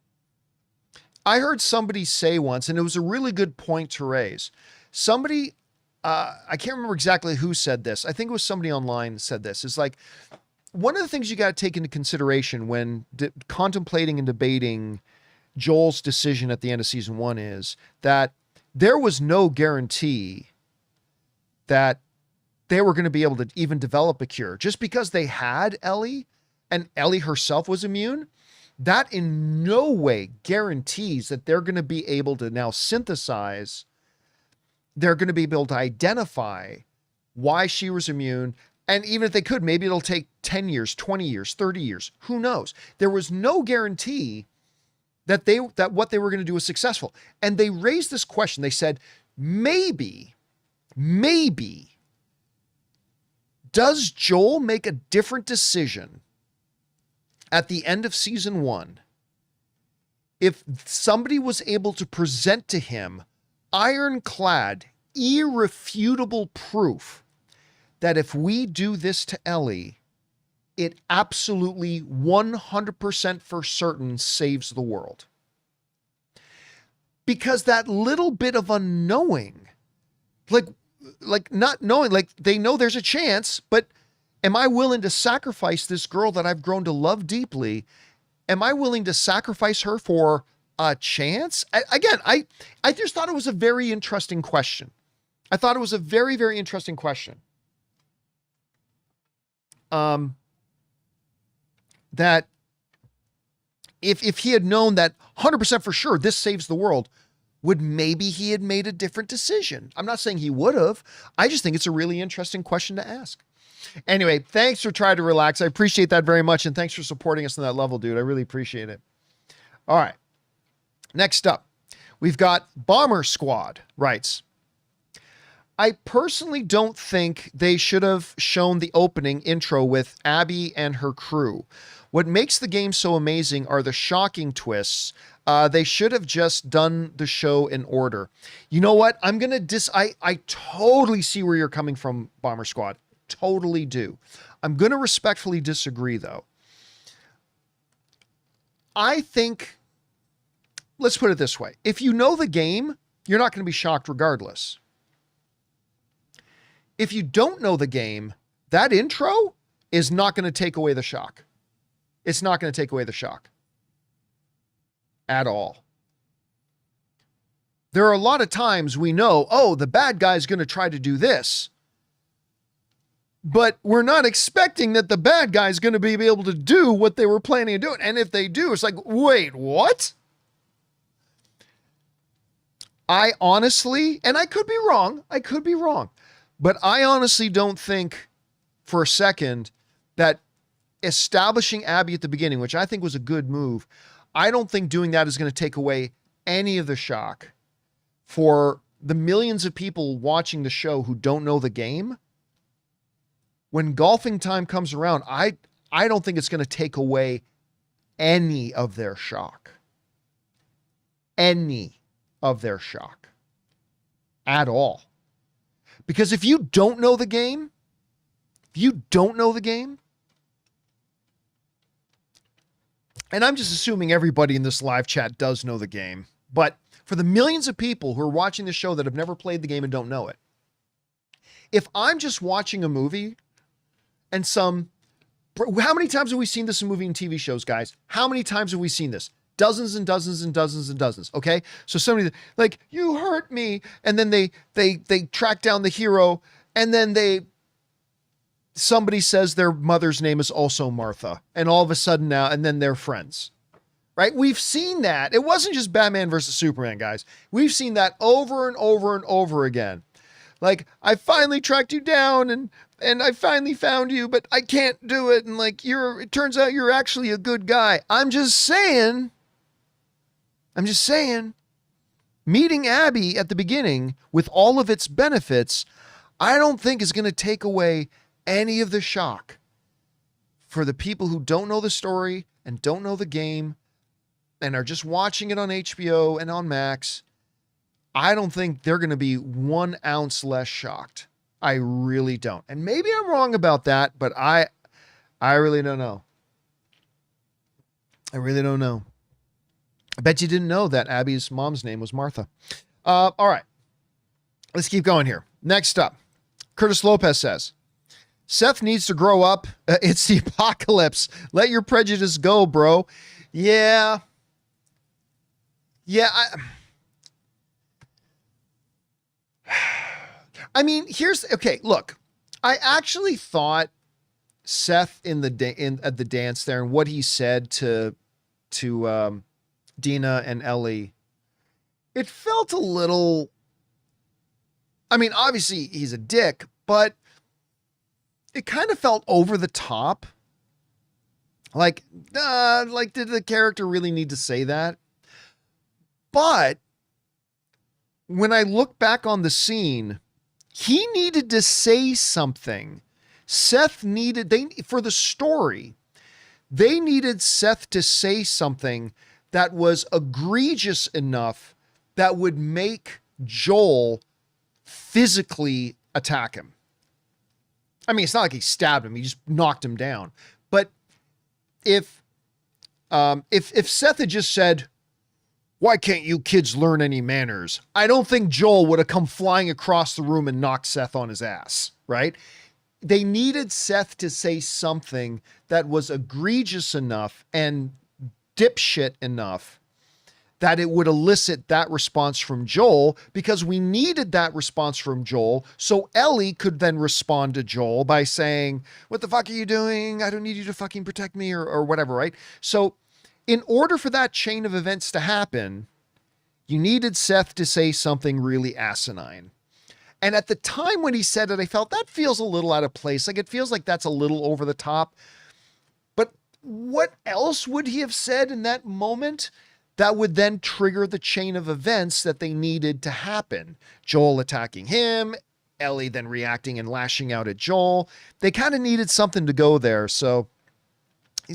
I heard somebody say once, and it was a really good point to raise. Somebody, I can't remember exactly who said this. I think it was somebody online said this. It's like, one of the things you got to take into consideration when contemplating and debating Joel's decision at the end of season 1 is that there was no guarantee that they were going to be able to even develop a cure. Just because they had Ellie and Ellie herself was immune, that in no way guarantees that they're going to be able to now synthesize. They're going to be able to identify why she was immune. And even if they could, maybe it'll take 10 years, 20 years, 30 years. Who knows? There was no guarantee that what they were going to do was successful. And they raised this question. They said, maybe, does Joel make a different decision at the end of season 1 if somebody was able to present to him ironclad, irrefutable proof that if we do this to Ellie, it absolutely 100% for certain saves the world? Because that little bit of unknowing, like not knowing, like they know there's a chance, but am I willing to sacrifice this girl that I've grown to love deeply? Am I willing to sacrifice her for a chance? I just thought it was a very interesting question. I thought it was a very, very interesting question. That if he had known that 100% for sure this saves the world, would maybe he had made a different decision? I'm not saying he would have. I just think it's a really interesting question to ask. Anyway, thanks for trying to relax. I appreciate that very much. And thanks for supporting us on that level, dude. I really appreciate it. All right. Next up, we've got Bomber Squad writes, I personally don't think they should have shown the opening intro with Abby and her crew. What makes the game so amazing are the shocking twists. They should have just done the show in order. You know what? I'm going to I totally see where you're coming from, Bomber Squad. Totally do. I'm going to respectfully disagree, though. I think, let's put it this way. If you know the game, you're not going to be shocked regardless. If you don't know the game, that intro is not going to take away the shock. It's not going to take away the shock at all. There are a lot of times we know, oh, the bad guy's going to try to do this, but we're not expecting that the bad guy's going to be able to do what they were planning on doing. And if they do, it's like, wait, what? I honestly, and I could be wrong, but I honestly don't think for a second that establishing Abby at the beginning, which I think was a good move, I don't think doing that is going to take away any of the shock for the millions of people watching the show who don't know the game. When golfing time comes around, I don't think it's going to take away any of their shock. Any of their shock at all. Because if you don't know the game, and I'm just assuming everybody in this live chat does know the game, but for the millions of people who are watching the show that have never played the game and don't know it, if I'm just watching a movie and how many times have we seen this in movie and TV shows, guys? How many times have we seen this? Dozens and dozens and dozens and dozens. Okay. So somebody like, you hurt me. And then they track down the hero. And then somebody says their mother's name is also Martha. And all of a sudden now, and then they're friends, right? We've seen that. It wasn't just Batman versus Superman, guys. We've seen that over and over and over again. Like, I finally tracked you down and I finally found you, but I can't do it. And like, it turns out you're actually a good guy. I'm just saying, meeting Abby at the beginning with all of its benefits, I don't think is going to take away any of the shock for the people who don't know the story and don't know the game and are just watching it on HBO and on Max. I don't think they're going to be 1 ounce less shocked. I really don't. And maybe I'm wrong about that, but I really don't know. I really don't know. I bet you didn't know that Abby's mom's name was Martha. All right. Let's keep going here. Next up, Curtis Lopez says, Seth needs to grow up. It's the apocalypse. Let your prejudice go, bro. Yeah. I mean, okay, look, I actually thought Seth at the dance there and what he said to Dina and Ellie, it felt a little, I mean, obviously he's a dick, but it kind of felt over the top. Like did the character really need to say that? But when I look back on the scene, he needed to say something. For the story, they needed Seth to say something that was egregious enough that would make Joel physically attack him. I mean, it's not like he stabbed him. He just knocked him down. But if Seth had just said, why can't you kids learn any manners? I don't think Joel would have come flying across the room and knocked Seth on his ass, right? They needed Seth to say something that was egregious enough and dipshit enough that it would elicit that response from Joel, because we needed that response from Joel so Ellie could then respond to Joel by saying, what the fuck are you doing? I don't need you to fucking protect me or whatever, right? So in order for that chain of events to happen, you needed Seth to say something really asinine. And at the time when he said it, I felt that feels a little out of place. Like, it feels like that's a little over the top. But what else would he have said in that moment that would then trigger the chain of events that they needed to happen? Joel attacking him, Ellie then reacting and lashing out at Joel. They kind of needed something to go there. So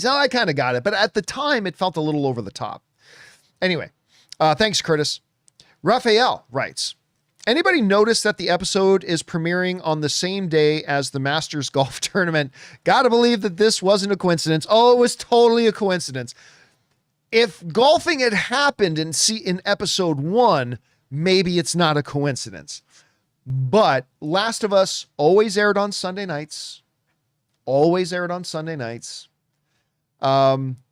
I kind of got it. But at the time, it felt a little over the top. Anyway, thanks, Curtis. Raphael writes, anybody notice that the episode is premiering on the same day as the Masters Golf Tournament? Gotta believe that this wasn't a coincidence. Oh, it was totally a coincidence. If golfing had happened in episode 1, maybe it's not a coincidence. But Last of Us always aired on Sunday nights.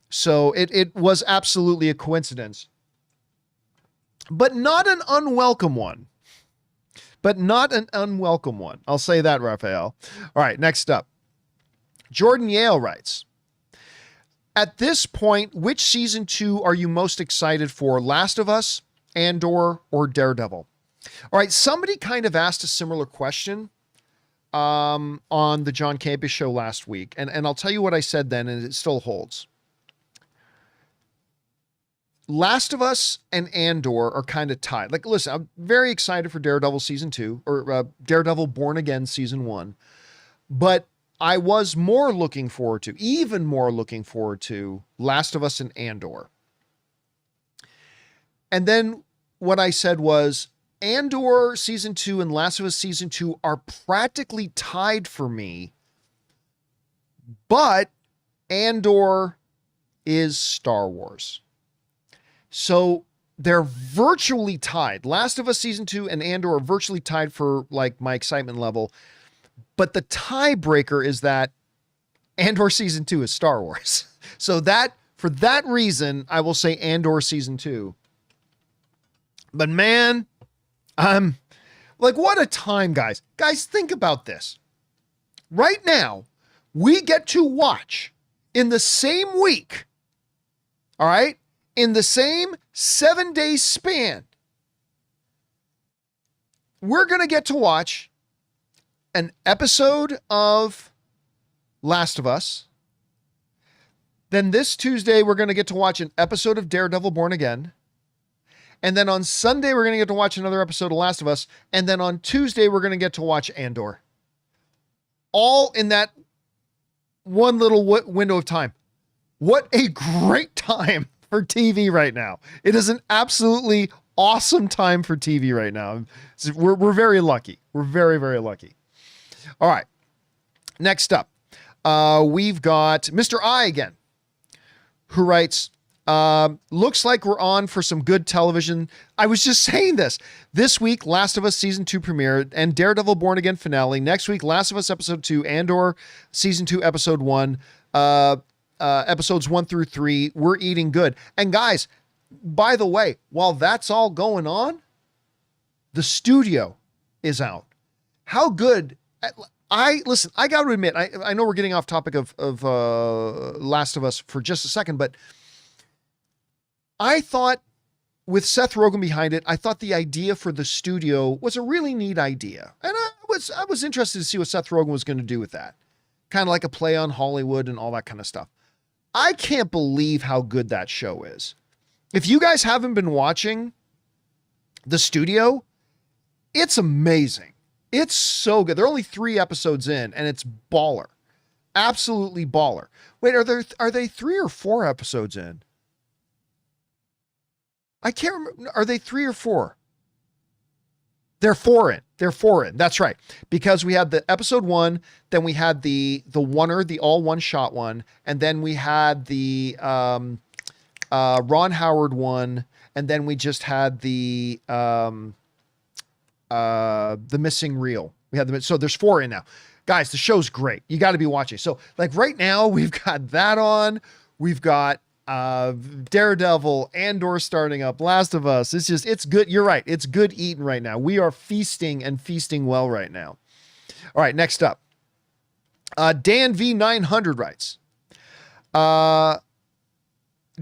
So it was absolutely a coincidence, but not an unwelcome one. I'll say that, Raphael. All right, next up. Jordan Yale writes, at this point, which season 2 are you most excited for, Last of Us Andor or Daredevil? All right, somebody kind of asked a similar question on the John Campea Show last week, and I'll tell you what I said then, and it still holds. Last of Us and Andor are kind of tied. Like, listen, I'm very excited for Daredevil season 2, or Daredevil Born Again season 1, but I was even more looking forward to Last of Us and Andor. And then what I said was, Andor season 2 and Last of Us season 2 are practically tied for me, but Andor is Star Wars. So they're virtually tied. Last of Us season 2 and Andor are virtually tied for like my excitement level. But the tiebreaker is that Andor season 2 is Star Wars. So for that reason, I will say Andor season 2. But man, what a time, guys. Guys, think about this. Right now, we get to watch in the same week, all right, in the same 7-day span, we're going to get to watch an episode of Last of Us. Then this Tuesday, we're going to get to watch an episode of Daredevil Born Again. And then on Sunday, we're going to get to watch another episode of Last of Us. And then on Tuesday, we're going to get to watch Andor. All in that one little window of time. What a great time for TV right now. It is an absolutely awesome time for TV right now. We're very lucky. We're very, very lucky. All right. Next up, we've got Mr. I again, who writes, looks like we're on for some good television. I was just saying this week, Last of Us season 2 premiere and Daredevil Born Again finale. Next week, Last of Us episode 2, Andor season 2 episode 1, episodes 1 through 3. We're eating good. And guys, by the way, while that's all going on, the studio is out. How good. I got to admit, I know we're getting off topic of Last of Us for just a second, but I thought with Seth Rogen behind it, I thought the idea for the studio was a really neat idea. And I was interested to see what Seth Rogen was going to do with that. Kind of like a play on Hollywood and all that kind of stuff. I can't believe how good that show is. If you guys haven't been watching the studio, it's amazing. It's so good. They're only 3 episodes in and it's baller. Absolutely baller. Wait, are they 3 or 4 episodes in? I can't remember. Are they 3 or 4? They're 4 in. They're 4 in. That's right. Because we had the episode 1, then we had the all one shot one, and then we had the Ron Howard one, and then we just had the missing reel. So there's 4 in now. Guys, the show's great. You got to be watching. So like right now we've got that on. We've got Daredevil, Andor starting up, Last of Us. It's good. You're right. It's good eating right now. We are feasting and feasting well right now. All right, next up. Dan V900 writes,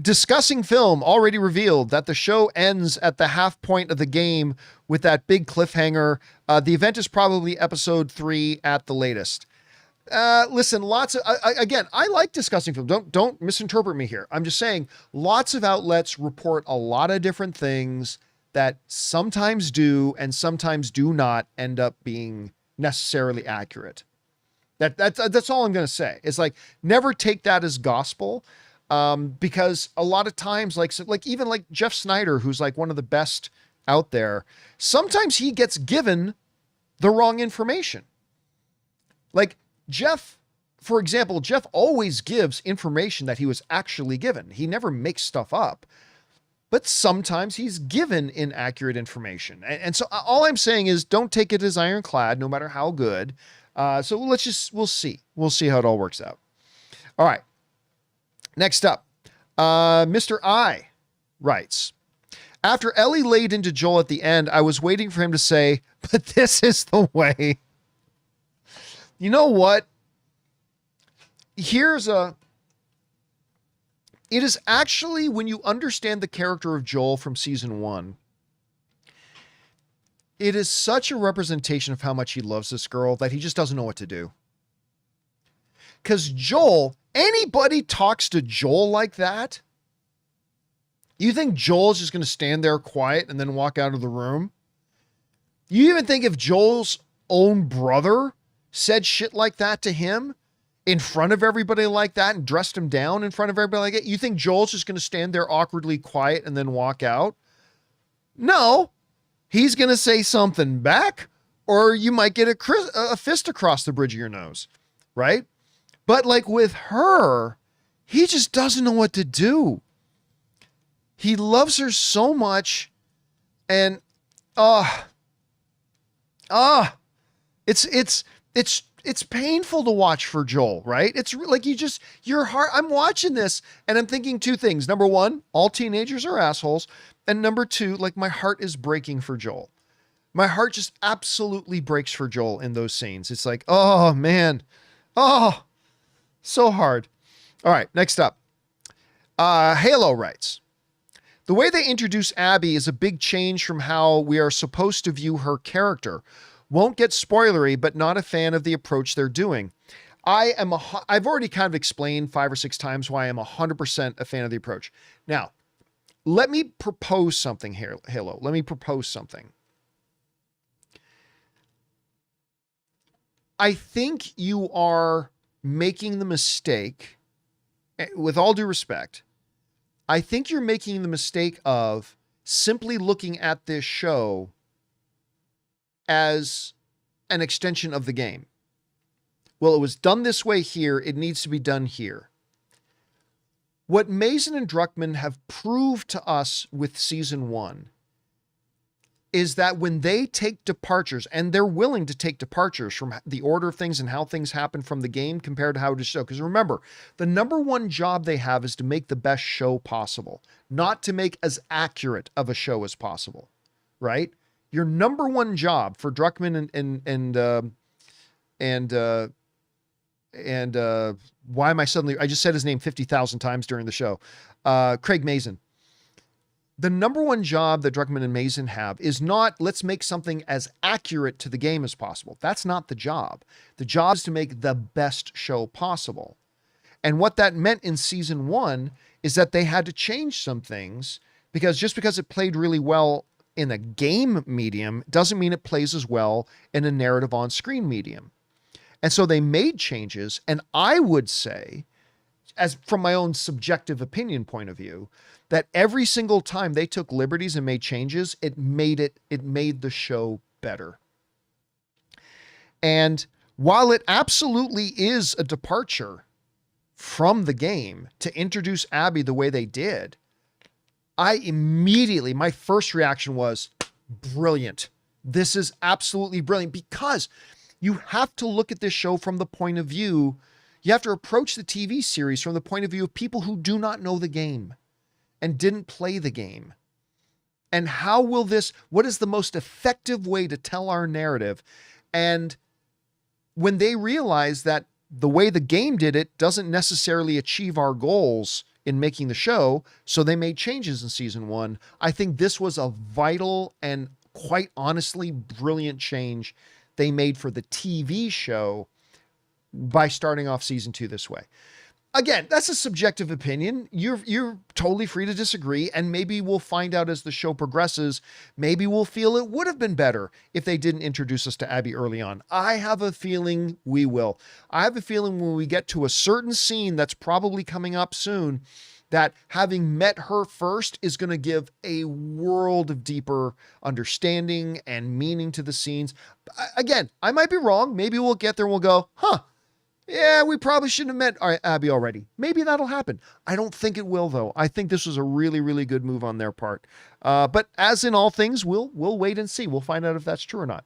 discussing film already revealed that the show ends at the half point of the game with that big cliffhanger. The event is probably episode 3 at the latest. Listen, again, I like discussing film. Don't misinterpret me here. I'm just saying lots of outlets report a lot of different things that sometimes do and sometimes do not end up being necessarily accurate. That's all I'm going to say. It's like, never take that as gospel. Because a lot of times, even like Jeff Snyder, who's like one of the best out there, sometimes he gets given the wrong information. Like Jeff, for example, Jeff always gives information that he was actually given. He never makes stuff up, but sometimes he's given inaccurate information. And so all I'm saying is don't take it as ironclad, no matter how good. So we'll see. We'll see how it all works out. All right. Next up, Mr. I writes, after Ellie laid into Joel at the end, I was waiting for him to say, but this is the way. You know what? It is actually, when you understand the character of Joel from season 1, It is such a representation of how much he loves this girl that he just doesn't know what to do. Because Joel, anybody talks to Joel like that, you think Joel's just going to stand there quiet and then walk out of the room? You even think if Joel's own brother said shit like that to him in front of everybody like that and dressed him down in front of everybody like that, you think Joel's just going to stand there awkwardly quiet and then walk out? No, he's going to say something back, or you might get a fist across the bridge of your nose, right? But like with her, he just doesn't know what to do. He loves her so much, and it's painful to watch for Joel, right? It's like your heart. I'm watching this and I'm thinking two things. Number one, all teenagers are assholes. And number two, like my heart is breaking for Joel. My heart just absolutely breaks for Joel in those scenes. It's like, oh man, oh, so hard. All right, next up. Halo writes, the way they introduce Abby is a big change from how we are supposed to view her character. Won't get spoilery, but not a fan of the approach they're doing. I've already kind of explained 5 or 6 times why I'm 100% a fan of the approach. Now, let me propose something here, Halo. Let me propose something. I think you are making the mistake, with all due respect, I think you're making the mistake of simply looking at this show as an extension of the game. Well, it was done this way here. It needs to be done here. What Mazin and Druckmann have proved to us with season 1 is that when they take departures, and they're willing to take departures from the order of things and how things happen from the game compared to how it is shown. Because remember, the number one job they have is to make the best show possible, not to make as accurate of a show as possible, right? Your number one job for Druckmann and why am I suddenly, I just said his name 50,000 times during the show. Craig Mazin. The number one job that Druckmann and Mazin have is not, let's make something as accurate to the game as possible. That's not the job. The job is to make the best show possible. And what that meant in season 1 is that they had to change some things, because just because it played really well in a game medium doesn't mean it plays as well in a narrative on-screen medium. And so they made changes, and I would say, as from my own subjective opinion point of view, that every single time they took liberties and made changes, it made the show better. And while it absolutely is a departure from the game to introduce Abby the way they did, my first reaction was brilliant. This is absolutely brilliant, because you have to look at this show from the point of view, you have to approach the TV series from the point of view of people who do not know the game and didn't play the game. And what is the most effective way to tell our narrative? And when they realize that the way the game did it doesn't necessarily achieve our goals in making the show, so they made changes in season 1. I think this was a vital and quite honestly brilliant change they made for the TV show by starting off season 2 this way. Again, that's a subjective opinion. You're totally free to disagree, and maybe we'll find out as the show progresses. Maybe we'll feel it would have been better if they didn't introduce us to Abby early on. I have a feeling we will. I have a feeling when we get to a certain scene that's probably coming up soon, that having met her first is going to give a world of deeper understanding and meaning to the scenes. Again, I might be wrong. Maybe we'll get there and we'll go, yeah, we probably shouldn't have met Abby already. Maybe that'll happen. I don't think it will, though. I think this was a really, really good move on their part. But as in all things, we'll wait and see. We'll find out if that's true or not.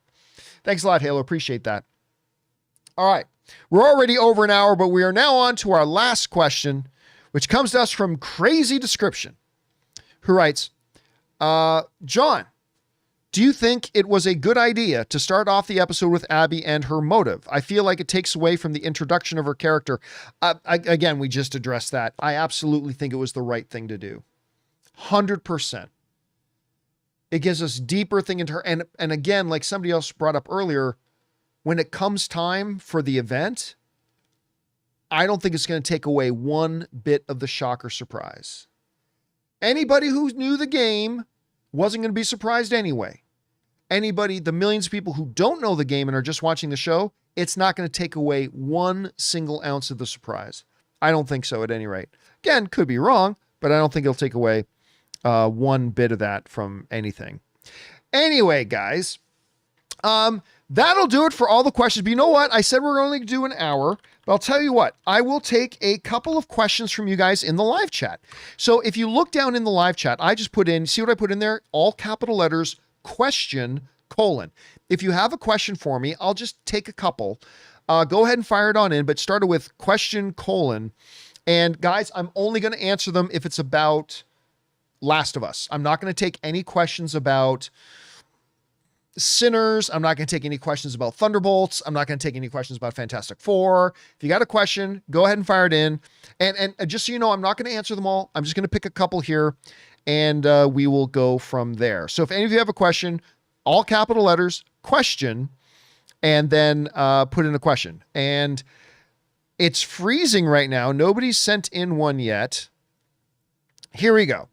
Thanks a lot, Halo. Appreciate that. All right. We're already over an hour, but we are now on to our last question, which comes to us from Crazy Description, who writes, John, do you think it was a good idea to start off the episode with Abby and her motive? I feel like it takes away from the introduction of her character. Again, we just addressed that. I absolutely think it was the right thing to do. 100%. It gives us deeper thing into her. And again, like somebody else brought up earlier, when it comes time for the event, I don't think it's going to take away one bit of the shock or surprise. Anybody who knew the game wasn't going to be surprised anyway. Anybody, the millions of people who don't know the game and are just watching the show, it's not going to take away one single ounce of the surprise. I don't think so at any rate. Again, could be wrong, but I don't think it'll take away one bit of that from anything. Anyway, guys, that'll do it for all the questions. But you know what? I said we're only going to do an hour, but I'll tell you what, I will take a couple of questions from you guys in the live chat. So if you look down in the live chat, I just put in, see what I put in there? All capital letters, question, colon. If you have a question for me, I'll just take a couple. Go ahead and fire it on in, but start it with question, colon. And guys, I'm only going to answer them if it's about Last of Us. I'm not going to take any questions about Sinners. I'm not going to take any questions about Thunderbolts. I'm not going to take any questions about Fantastic Four. If you got a question, go ahead and fire it in. And just so you know, I'm not going to answer them all. I'm just going to pick a couple here, and we will go from there. So if any of you have a question, all capital letters, question, and then put in a question. And it's freezing right now. Nobody's sent in one yet. Here we go.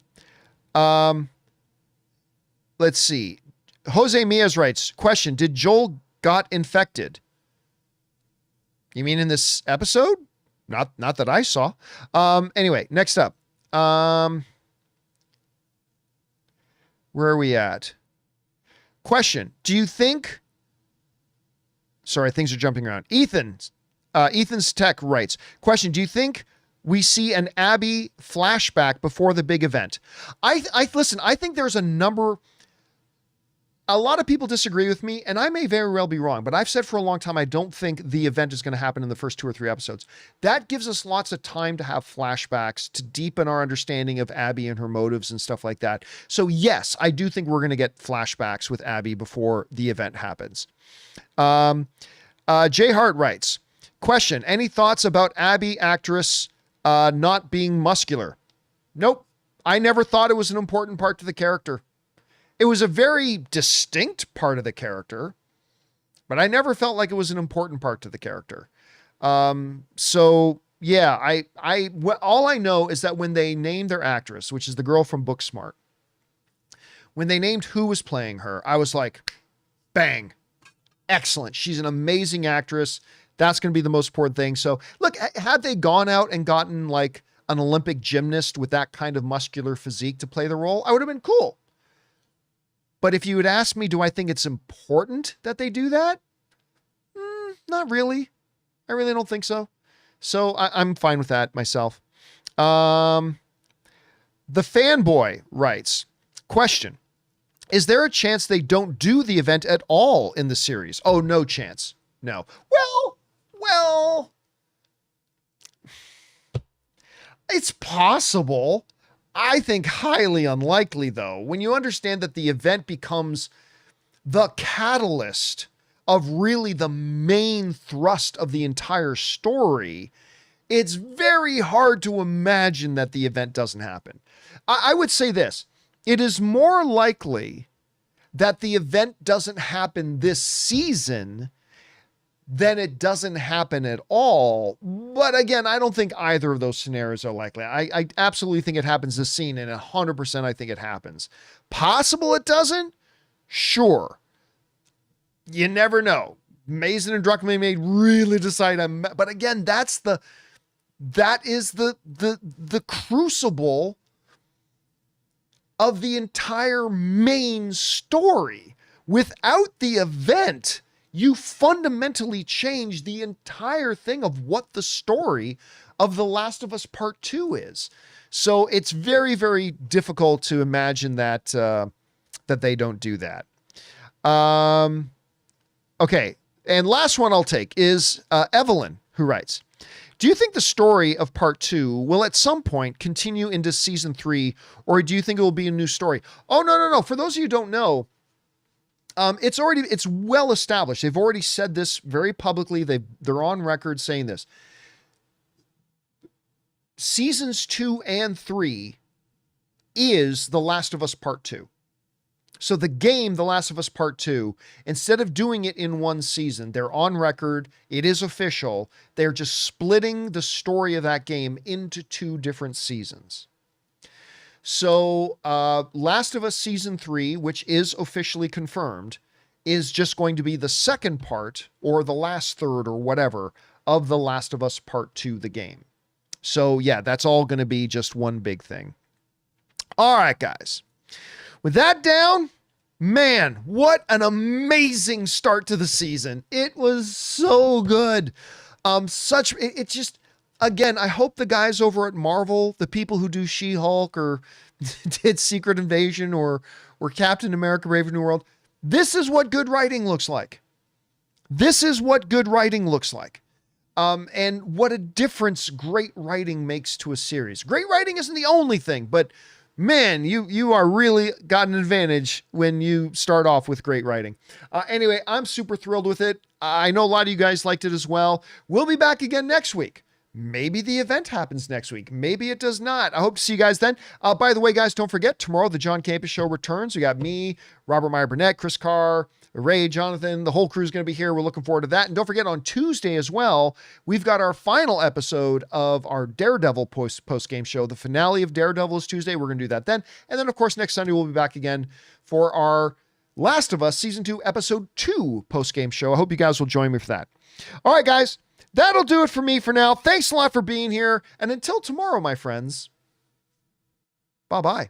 Let's see. Jose Mias writes, question, did Joel got infected? You mean in this episode? Not that I saw. Anyway, next up. Where are we at? Question, do you think... Sorry, things are jumping around. Ethan's Tech writes, question, do you think we see an Abby flashback before the big event? Listen, I think there's a lot of people disagree with me, and I may very well be wrong, but I've said for a long time I don't think the event is going to happen in the first 2 or 3 episodes. That gives us lots of time to have flashbacks to deepen our understanding of Abby and her motives and stuff like that. So yes, I do think we're going to get flashbacks with Abby before the event happens. Jay Hart writes, question, any thoughts about Abby actress not being muscular? Nope. I never thought it was an important part to the character. It was a very distinct part of the character, but I never felt like it was an important part to the character. So yeah, all I know is that when they named their actress, which is the girl from Booksmart, when they named who was playing her, I was like, bang, excellent. She's an amazing actress. That's going to be the most important thing. So look, had they gone out and gotten like an Olympic gymnast with that kind of muscular physique to play the role, I would have been cool. But if you had asked me, do I think it's important that they do that? Not really. I really don't think so. So I'm fine with that myself. The Fanboy writes, question, is there a chance they don't do the event at all in the series? Oh, no chance. No. Well, it's possible. I think highly unlikely, though, when you understand that the event becomes the catalyst of really the main thrust of the entire story. It's very hard to imagine that the event doesn't happen. I would say this, it is more likely that the event doesn't happen this season than it doesn't happen at all. But again, I don't think either of those scenarios are likely. I absolutely think it happens this scene, and 100% I think it happens. Possible it doesn't? Sure. You never know. Mason and Druckmann may really decide but again, that is the crucible of the entire main story. Without the event, you fundamentally change the entire thing of what the story of The Last of Us Part 2 is. So it's very, very difficult to imagine that that they don't do that. Okay, and last one I'll take is Evelyn, who writes, do you think the story of Part 2 will at some point continue into Season 3, or do you think it will be a new story? Oh, no. For those of you who don't know, it's well established. They've already said this very publicly. They're on record saying this. Seasons 2 and 3 is The Last of Us Part 2. So the game, The Last of Us Part 2, instead of doing it in one season, they're on record, it is official, they're just splitting the story of that game into 2 different seasons. So Last of Us Season 3, which is officially confirmed, is just going to be the second part, or the last third, or whatever, of The Last of Us Part 2, the game. So yeah, that's all going to be just one big thing. All right, guys. With that down, man, what an amazing start to the season. It was so good. It's just, again, I hope the guys over at Marvel, the people who do She-Hulk or did Secret Invasion or Captain America Brave New World, this is what good writing looks like. This is what good writing looks like. And what a difference great writing makes to a series. Great writing isn't the only thing, but man, you are really got an advantage when you start off with great writing. Anyway, I'm super thrilled with it. I know a lot of you guys liked it as well. We'll be back again next week. Maybe the event happens next week. Maybe it does not. I hope to see you guys then. By the way, guys, don't forget, tomorrow the John Campea Show returns. We got me, Robert Meyer Burnett, Chris Carr, Ray, Jonathan, the whole crew is going to be here. We're looking forward to that. And don't forget, on Tuesday as well, we've got our final episode of our Daredevil post-game show. The finale of Daredevil is Tuesday. We're going to do that then. And then, of course, next Sunday, we'll be back again for our Last of Us Season 2, Episode 2 post-game show. I hope you guys will join me for that. All right, guys, that'll do it for me for now. Thanks a lot for being here. And until tomorrow, my friends, bye-bye.